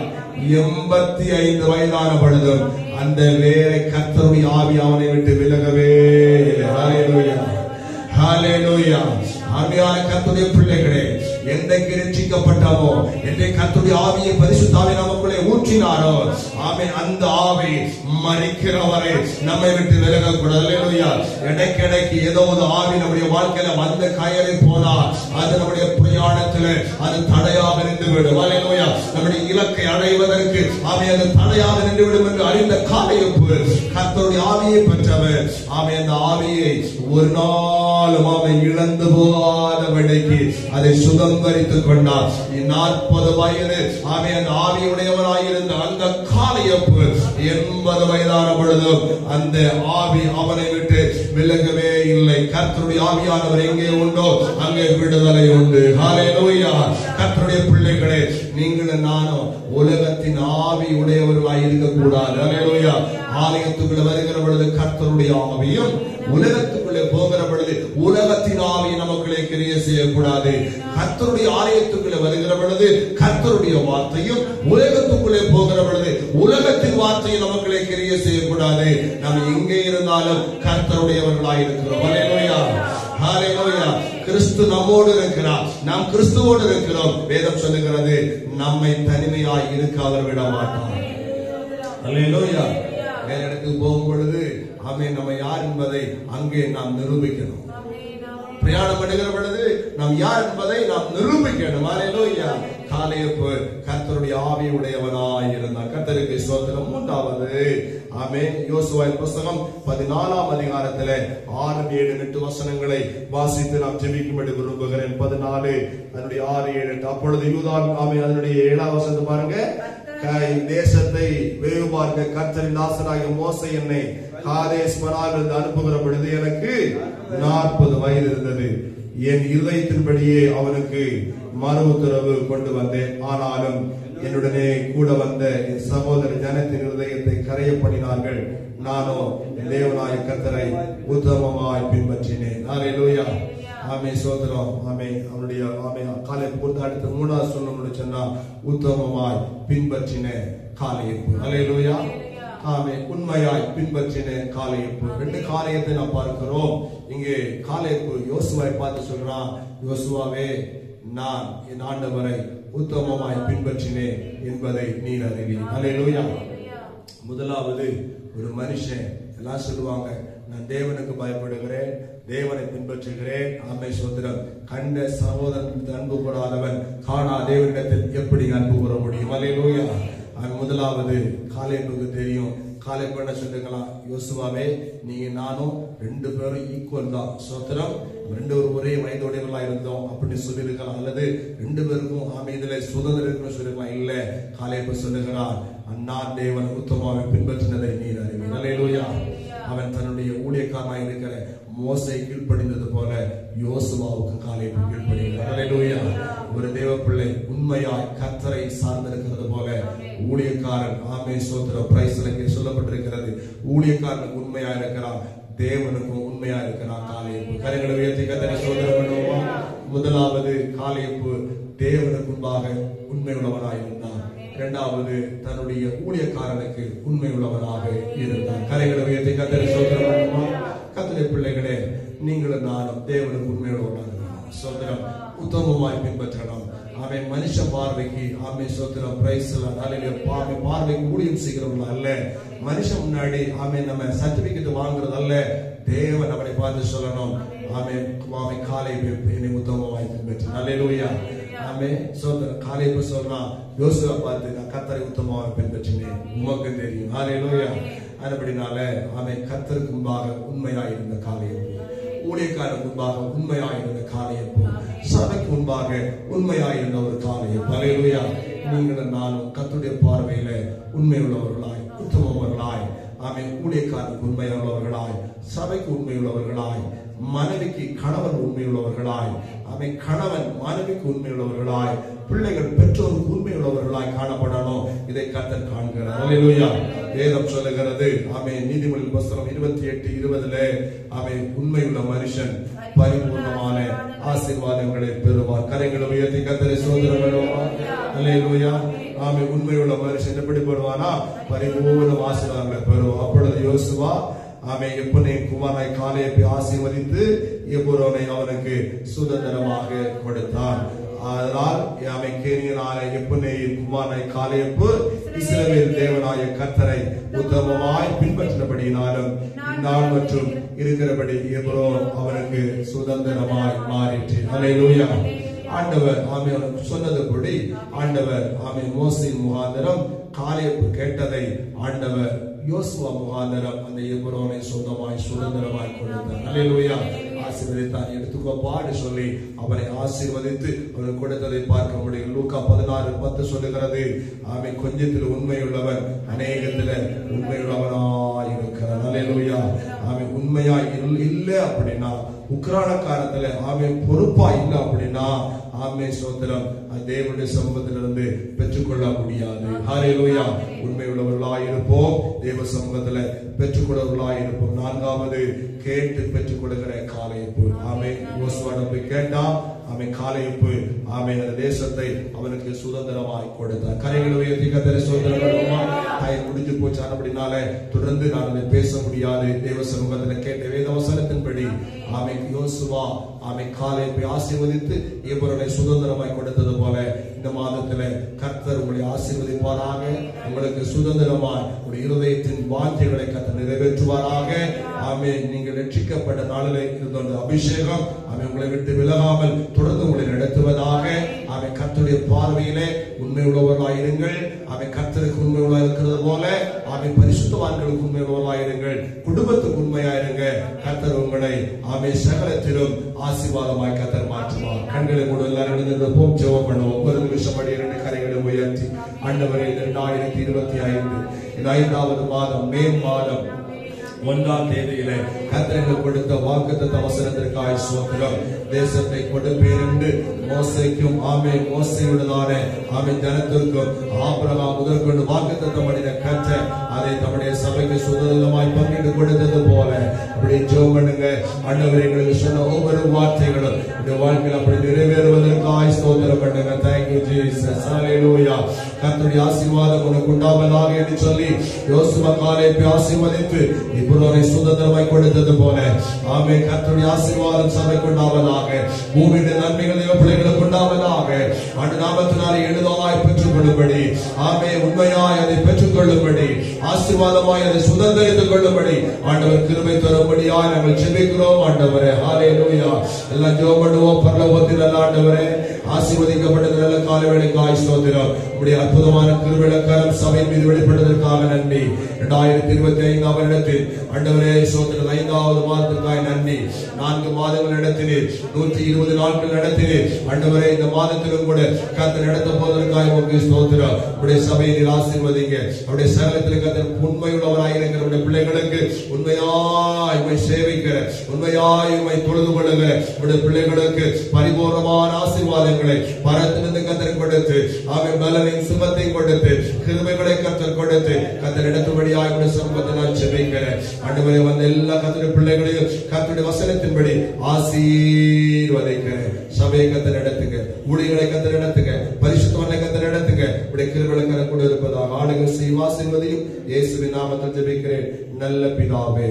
85 வயதான பொழுதும் அந்த வேற கர்த்தருடைய ஆவி அவனை விட்டு விலகவே இல்லை. ஹல்லேலூயா. ஹல்லேலூயா. ஆவியான கர்த்தருடைய பிள்ளைகளே, என்றைக்கு ரட்சிக்கப்பட்டமோ, என்றைக்கு கர்த்தருடைய ஆவியை பரிசுத்த ஆவி நமக்குள்ளே ஊற்றினாரோ, ஆமே, அந்த ஆவி மரிக்கிறவரை நம்மை விட்டு விலகக்கூடாது. அல்லேலூயா. இடைக்கிடைக்கு ஏதோ ஒரு ஆவி நம்முடைய வாழ்க்கையில வந்து கயறி போனா அது நம்முடைய பிரயாணத்தில் அது தடையாக நின்று விடும். அல்லேலூயா. நம்முடைய இலக்கை அடைவதற்கு ஆமே அது தடையாக நின்று விடும் என்று அறிந்த காலேப்பு கர்த்தருடைய ஆவியை பெற்றவர். ஆமே, அந்த ஆவியை ஒரு நாளும் ஆமை இழந்து போகாதபடிக்கு அதை சுதந்திரித்துக் கொண்டார். 40 வயது ஆமே அந்த ஆவியுடையவராயிருந்த அந்த காலேப்பு 80 வயதான பொழுதும் அந்த ஆவி அவனை விட்டு விலகவே இல்லை. கர்த்தருடைய ஆவியானவர் எங்கே உண்டோ அங்கே விடுதலை உண்டு. ஹல்லேலூயா. கர்த்தருடைய பிள்ளைகளே, நீங்கள் நானும் உலகத்தின் ஆவி உடையவர்களாய் இருக்க கூடாது. ஹல்லேலூயா. ஆலயத்துக்குள்ள வருகிற பொழுது கர்த்தருடைய ஆவியும், உலகத்துக்குள்ளே போகிற பொழுது உலகத்தின் ஆவி நமக்குள்ளே கிரியை செய்யக்கூடாது. கர்த்தருடைய ஆலயத்துக்குள்ளே வருகிற பொழுது கர்த்தருடைய வார்த்தையும், உலகத்துக்குள்ளே போகிற பொழுது உலகத்தின் வார்த்தையும் நமக்குள்ளே கிரியை செய்யக்கூடாது. நாம் எங்கே இருந்தாலும் கர்த்தருடையவர்களாய் இருக்கிறோம். ஹல்லேலூயா. ஹல்லேலூயா. கிறிஸ்து நம்மோடு இருக்கிறார், நாம் கிறிஸ்துவோடு இருக்கிறோம். வேதம் சொல்லுகிறது, நம்மை தனிமையாய் இருக்க அவர் விட மாட்டார். ஹல்லேலூயா. வேற இடத்துக்கு போகும் பொழுது ஆமே நம்ம யார் என்பதை அங்கே நாம் நிரூபிக்கணும். பிரயாணம் பண்ணுகிற பொழுது நாம் யார் என்பதை நாம் நிரூபிக்கணும். ஹல்லேலூயா. காலேப்பு கர்த்தருடைய ஆவி உடையவனாய் இருந்தார். கர்த்தருக்கு ஸ்தோத்திரம். 3வது ஆமே, யோசுவாவின் புத்தகம் 14ஆம் அதிகாரத்திலே 6, 7, 8 வசனங்களை வாசித்து நாம் ஜெபிக்கும்படி விரும்புகிறேன். 14 அதனுடைய 6, 7, 8. அப்பொழுது யூதா ஆமே அதனுடைய 7ஆம் வசனத்தை பாருங்க. தேசத்தை வேவு பார்க்க கர்த்தரின் தாசனாகிய மோசே என்னை காதேஸ் பர்னேயாவிலிருந்து அனுப்புகிற பொழுது எனக்கு 40 வயது இருந்தது. என் இருதயத்தின்படியே அவனுக்கு மறு உத்தரவு கொண்டு வந்தேன். ஆனாலும் என்னுடனே கூட வந்த என் சகோதர ஜனத்தின் இருதயத்தை கரைய பண்ணினார்கள். நானோ தேவனாய கர்த்தரை உத்தமமாய் பின்பற்றினேன். ஹல்லேலூயா. ஆமே சோதரம். ஆமே அவனுடைய ஆமே காலை பொறுத்து அடுத்த மூணாவது சொல்லணும்னு சொன்னா உத்தமமாய் பின்பற்றின காலையப்பு. ஹல்லேலூயா. ஆமே உண்மையாய் பின்பற்றின காலையப்பு. ரெண்டு காரியத்தை நாம் பார்க்கிறோம். இங்கே காலையப்பு யோசுவாவை பார்த்து சொல்றான், யோசுவாவே நான் என் ஆண்டவரை உத்தமமாய் பின்பற்றினேன் என்பதை நீர் அறிவீர். ஹல்லேலூயா. முதலாவது ஒரு மனுஷன் எல்லாம் சொல்லுவாங்க, நான் தேவனுக்கு பயப்படுகிறேன், தேவனை பின்பற்றுகிறேன். ஆமை சோதரம். கண்ட சகோதரன் அன்பு கூடாதவன் காணா தேவனிடத்தில் எப்படி அன்பு கூற முடியும்? ஹல்லேலூயா. முதலாவது காலேபுக்கு தெரியும். காலேபு என்ன சொல்லுங்களா, யோசுவாவே நீங்க நானும் ரெண்டு பேரும் ஈக்குவல் தான். சோத்திரம். ரெண்டு பேரும் ஒரே வயதுடையவர்களா இருந்தோம் அப்படின்னு சொல்லியிருக்கலாம். அல்லது ரெண்டு பேருக்கும் ஆமை இதுல சுதந்திரம் இருக்குன்னு சொல்லிருக்கலாம். இல்ல, காலேபு சொல்லுகிறான், நான் தேவன் உத்தமாவை பின்பற்றினதை நீர் அறிவீர். ஹல்லேலூயா. அவன் தன்னுடைய ஊழியக்காரனாய் இருக்கிற மோசை கீழ்ப்படிந்தது போல யோசுவாவுக்கு காலேபு கீழ்ப்படினார். ஹல்லேலூயா. ஒரு தேவ பிள்ளை உண்மையாய் கர்த்தரை சார்ந்திருக்கிறது போல ஊழியக்காரன் ஆமே சோத்திரம் பிரைஸ்ல சொல்லப்பட்டிருக்கிறது. ஊழியக்காரனுக்கு உண்மையா இருக்கிறான், தேவனுக்கும் உண்மையா இருக்கிறான் காலேபு. கரங்களை உயர்த்தி கர்த்தரை சோதரம் பண்ணுவோம். முதலாவது காலேபு தேவனுக்கு முன்பாக உண்மை உள்ளவனாய் இருந்தான். இரண்டாவது தன்னுடைய ஊழியக்காரனுக்கு உண்மை உள்ளவனாக இருந்தார். கரைகளை உயர்த்தி கர்த்தரை சோதரம் பண்ணுவோம். கர்த்தருடைய பிள்ளைகளே, நீங்களும் நானும் தேவனுக்கு உண்மை உள்ளவனாக சோதரம் உத்தமமாய் பின்பற்றணும். அவன் மனுஷ பார்வைக்கு ஆமே சோத்திரம் பிரைஸ்லாம் பார்வைக்கு ஊழியம் செய்கிறவங்களா அல்ல, மனுஷன் முன்னாடி ஆமே நம்ம சர்டிபிகேட் வாங்குறது அல்ல. தேவன் அவனை பார்த்து சொல்லணும், ஆமே ஆமே காலேபு என்னை உத்தமமாய் பின்பற்று. ஹல்லேலூயா. ஆமே சோத்திரம். காலேபு சொல்றான் யோசுவா பார்த்து, நான் கர்த்தரை உத்தமமாய் பின்பற்றினேன், உமக்கு தெரியும். ஹல்லேலூயா. அதுபடினால ஆமே கர்த்தருக்கு முன்பாக உண்மையாய் இருந்த காலேபு, ஊழியக்காரன் முன்பாக உண்மையாயிருந்த காலையப்பு, சபைக்கு முன்பாக உண்மையாயிருந்த ஒரு காலையப்பு. ஹல்லேலூயா. நீங்கள் நானும் கர்த்தருடைய பார்வையில உண்மை உள்ளவர்களாய், உத்தமவர்களாய், ஆமே ஊழியக்காரனுக்கு உண்மையுள்ளவர்களாய், சபைக்கு உண்மையுள்ளவர்களாய், மனைவிக்கு கணவன் உண்மையுள்ளவர்களாய், ஆமே கணவன் மனைவிக்கு உண்மையுள்ளவர்களாய், பிள்ளைகள் பெற்றோருக்கு உண்மையுள்ளவர்களாய் காணப்படணும். இதை கர்த்தர் காண்கிறார். ஹல்லேலூயா. வேதம் சொல்லுகிறது, ஆமே நீதிமொழி புத்தகம் 28:20 ஆமே உண்மையுள்ள மனுஷன் பரிபூர்ணமான ஆசீர்வாதங்களை பெறுவார். கரங்களை உயர்த்தி கர்த்தரை சோதரம் பண்ணுவார். ஹல்லேலூயா. ஆமே உண்மையுள்ள மனுஷன் எப்படி பெறுவானா, பரிபூர்ண ஆசீர்வாதங்களை பெறுவார். அப்பொழுது யோசுவா ஆமே எப்புன்னையும் குமாரனாய் காலேபை ஆசீர்வதித்து எபூரோனை அவனுக்கு சுதந்திரமாக கொடுத்தான். அதனால் ஆமே கேனியனான எப்புன்னையும் குமாரனாய் காலேபு இஸ்ரவேல் தேவனாய கர்த்தரை உத்தமமாய் பின்பற்றினபடியினாலும் இந்நாள் மற்றும் இருக்கிறபடி எபூரோன் அவனுக்கு சுதந்திரமாய் மாறிற்று. ஹல்லேலூயா. ஆண்டவர் ஆமே சொன்னதுபடி ஆண்டவர் ஆமே மோசேயின் முகாந்தரம் காலேபு கேட்டதை ஆண்டவர் யோசுவா முகாந்தரம் அந்த எபூரோனை சொந்தமாய் சுதந்திரமாய் கொடுத்தார். ஹல்லேலூயா. ஆசீர்வதித்தார். எடுத்துக்கோ பாடு சொல்லி அவனை ஆசீர்வதித்து அவனுக்கு கொடுத்ததை பார்க்க முடியும். லூக்கா 16:10 சொல்லுகிறது, ஆமே கொஞ்சத்தில் உண்மையுள்ளவன் அநேகத்துல உண்மையுள்ளவனாய் இருக்கிறான். ஹல்லேலூயா. ஆமே உண்மையாய் இல்ல அப்படின்னா, உக்ரான காலத்துல ஆமே பொறுப்பா இல்ல அப்படின்னா, ஆமே சோத்திரம் தேவனுடைய சமூகத்திலிருந்து பெற்றுக்கொள்ள முடியாது. ஹல்லேலூயா. உண்மை உள்ளவர்களாய் இருப்போம், தேவ சமூகத்துல பெற்றுக்கொள்ளவர்களாய் இருப்போம். நான்காவது கேட்டு பெற்றுக் கொடுக்கிற காலேபு. ஆமே யோசுவாவிடம் போய் கேட்டான், ஆமே காலேபு ஆமே அந்த தேசத்தை அவனுக்கு சுதந்திரமாய் கொடுத்தார். கரைகளை உயர்த்தி கர்த்தரை சோதரம் பண்ணுவோம். டைம் முடிஞ்சு போச்சு, அப்படினால தொடர்ந்து நான் அதை பேச முடியாது. தேவ சமூகத்துல கேட்ட வேத வசனத்தின்படி ஆமே யோசுவா ஆமே காலேபை ஆசீர்வதித்து எபூரோனை சுதந்திரமாய் கொடுத்தது போல இந்த மாதத்துல கர்த்தர் உங்களை ஆசீர்வதிப்பாராக. உங்களுக்கு சுதந்திரமாய் ஒரு இருதயத்தின் வாஞ்சைகளை கர்த்தர் நிறைவேற்றுவாராக. ஆமே நீங்கள் ரட்சிக்கப்பட்ட நாளிலே இருந்த அந்த அபிஷேகம் ஆமே உங்களை விட்டு விலகாமல் தொடர்ந்து உங்களை நடத்துவதாக. ஆமே கர்த்தருடைய பார்வையிலே உண்மை உள்ளவர்களாய் இருங்கள். ஆமே கர்த்தருக்கு உண்மை உள்ளவர்களாய் இருக்கிறது போல ஆமே பரிசுத்தவான்களுக்கு உண்மை உள்ளவர்களாய் இருங்கள். குடும்பத்துக்கு உண்மையாயிருங்க. கர்த்தர் உங்களை ஆமே சகலத்திலும் ஆசீர்வாதமாய் கர்த்தர் மாற்றுவார். கண்களை கூட எல்லாரும் எழுந்திருப்போம், ஜெபம் பண்ணுவோம். ஒரு நிமிஷம் அடி இரண்டு கரைகளை உயர்த்தி, ஆண்டவரே 2025 இந்த 5வது மாதம் மே மாதம் 1ஆம் தேதியிலே கர்த்தர் கொடுத்த வாக்குத்தத்த வசனத்திற்காக ஸ்தோத்திரம். தேசத்தை கொடுப்பேன் என்று மோசேக்கும் மோசேயுடனான ஜனத்திற்கும் ஆபிரகாம் முதற்கொண்டு வாக்குத்தத்தம் பண்ணின கர்த்தர் அதை தம்முடைய சபைக்கு சுதந்திரமாய் பங்கிட்டு கொடுத்தது போல அப்படி ஜெபம் பண்ணுங்க. ஆண்டவர் எங்களுக்கு சொன்ன ஒவ்வொரு வார்த்தைகளும் இந்த வாழ்க்கையில் அப்படி நிறைவேறுவதற்காக ஸ்தோத்திரம் பண்ணுங்க. Thank you Jesus. Hallelujah. கர்த்தருடைய ஆசீர்வாதம் உனக்கு உண்டாவதாக என்று சொல்லி யோசுவா காலேபை ஆசீர்வதித்து எபிரோனை சுதந்திரமாய் கொடுத்தது போல கர்த்தருடைய ஆசீர்வாதம் சபைக்கு உண்டாவதாக, பூமியுடைய நன்மைகள் தேவ பிள்ளைகளுக்கு உண்டாவதாக. ஆண்டு நாமத்தினாலே எளிதாய் பெற்றுக் கொள்ளும்படி உண்மையாய் அதை பெற்றுக் கொள்ளும்படி ஆசீர்வாதமாய் அதை சுதந்திரித்துக் கொள்ளும்படி ஆண்டவர் கிருபை தரும்படியாய் நாங்கள் ஜெபிக்கிறோம். ஆண்டவரே ஹல்லேலூயா. எல்லாம் ஜெபம் பண்ணுவோம். பரலோகத்தில் நல்ல ஆண்டவரே, ஆசீர்வதிக்கப்பட்டது நல்ல காலை வேளைக்காய் ஸ்தோத்திரம். உம்முடைய அற்புதமான கிருபையின் சபை மீது வெளிப்பட்டதற்காக நன்றி. 2025ஆம் வருடத்தில் ஆண்டவரே ஸ்தோத்திரம் 5வது மாதத்திற்காக நன்றி. 4 மாதங்கள் நடத்தினீர், 120 நாட்கள் நடத்தினீர். ஆண்டவரே இந்த மாதத்திலும் கூட கர்த்தர் நடத்த போவதற்காக உமக்கு ஸ்தோத்திரம். உம்முடைய சபையை நீர் ஆசீர்வதிங்க. அவருடைய சகலத்தில் கர்த்தர் உண்மையுள்ளவராய் இருக்கிற உம்முடைய பிள்ளைகளுக்கு உண்மையாய் உம்மை சேவிக்கிற, உண்மையாய் உம்மை தொழுது கொள்ளுகிற உம்முடைய பிள்ளைகளுக்கு பரிபூர்ணமான ஆசீர்வாதங்களை பரத்திலிருந்து கர்த்தர் கொடுத்து பலனையும் சுகத்தையும் கொடுத்து கிருபைகளை கர்த்தர் கொடுத்து கர்த்தர் இடத்துபடியாய் உம்முடைய சமூகத்தை நான் ஜெபிக்கிறேன். ஆண்டவரே வந்த எல்லா கர்த்தருடைய பிள்ளைகளையும் கர்த்தருடைய வசனத்தின்படி ஆசீர்வதிக்கிறேன். சபையை கர்த்தர் நடத்துங்க, ஊழியர்களை கர்த்தர் நடத்துங்க, பரிசுத்தவான்களை கர்த்தர் நடத்துங்க. உம்முடைய கிருபைகளை கூட இருப்பதாக ஆளுகை செய்யும் ஆசீர்வதியும் இயேசுவின் நாமத்தில் ஜெபிக்கிறேன் நல்ல பிதாவே.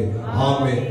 ஆமென்.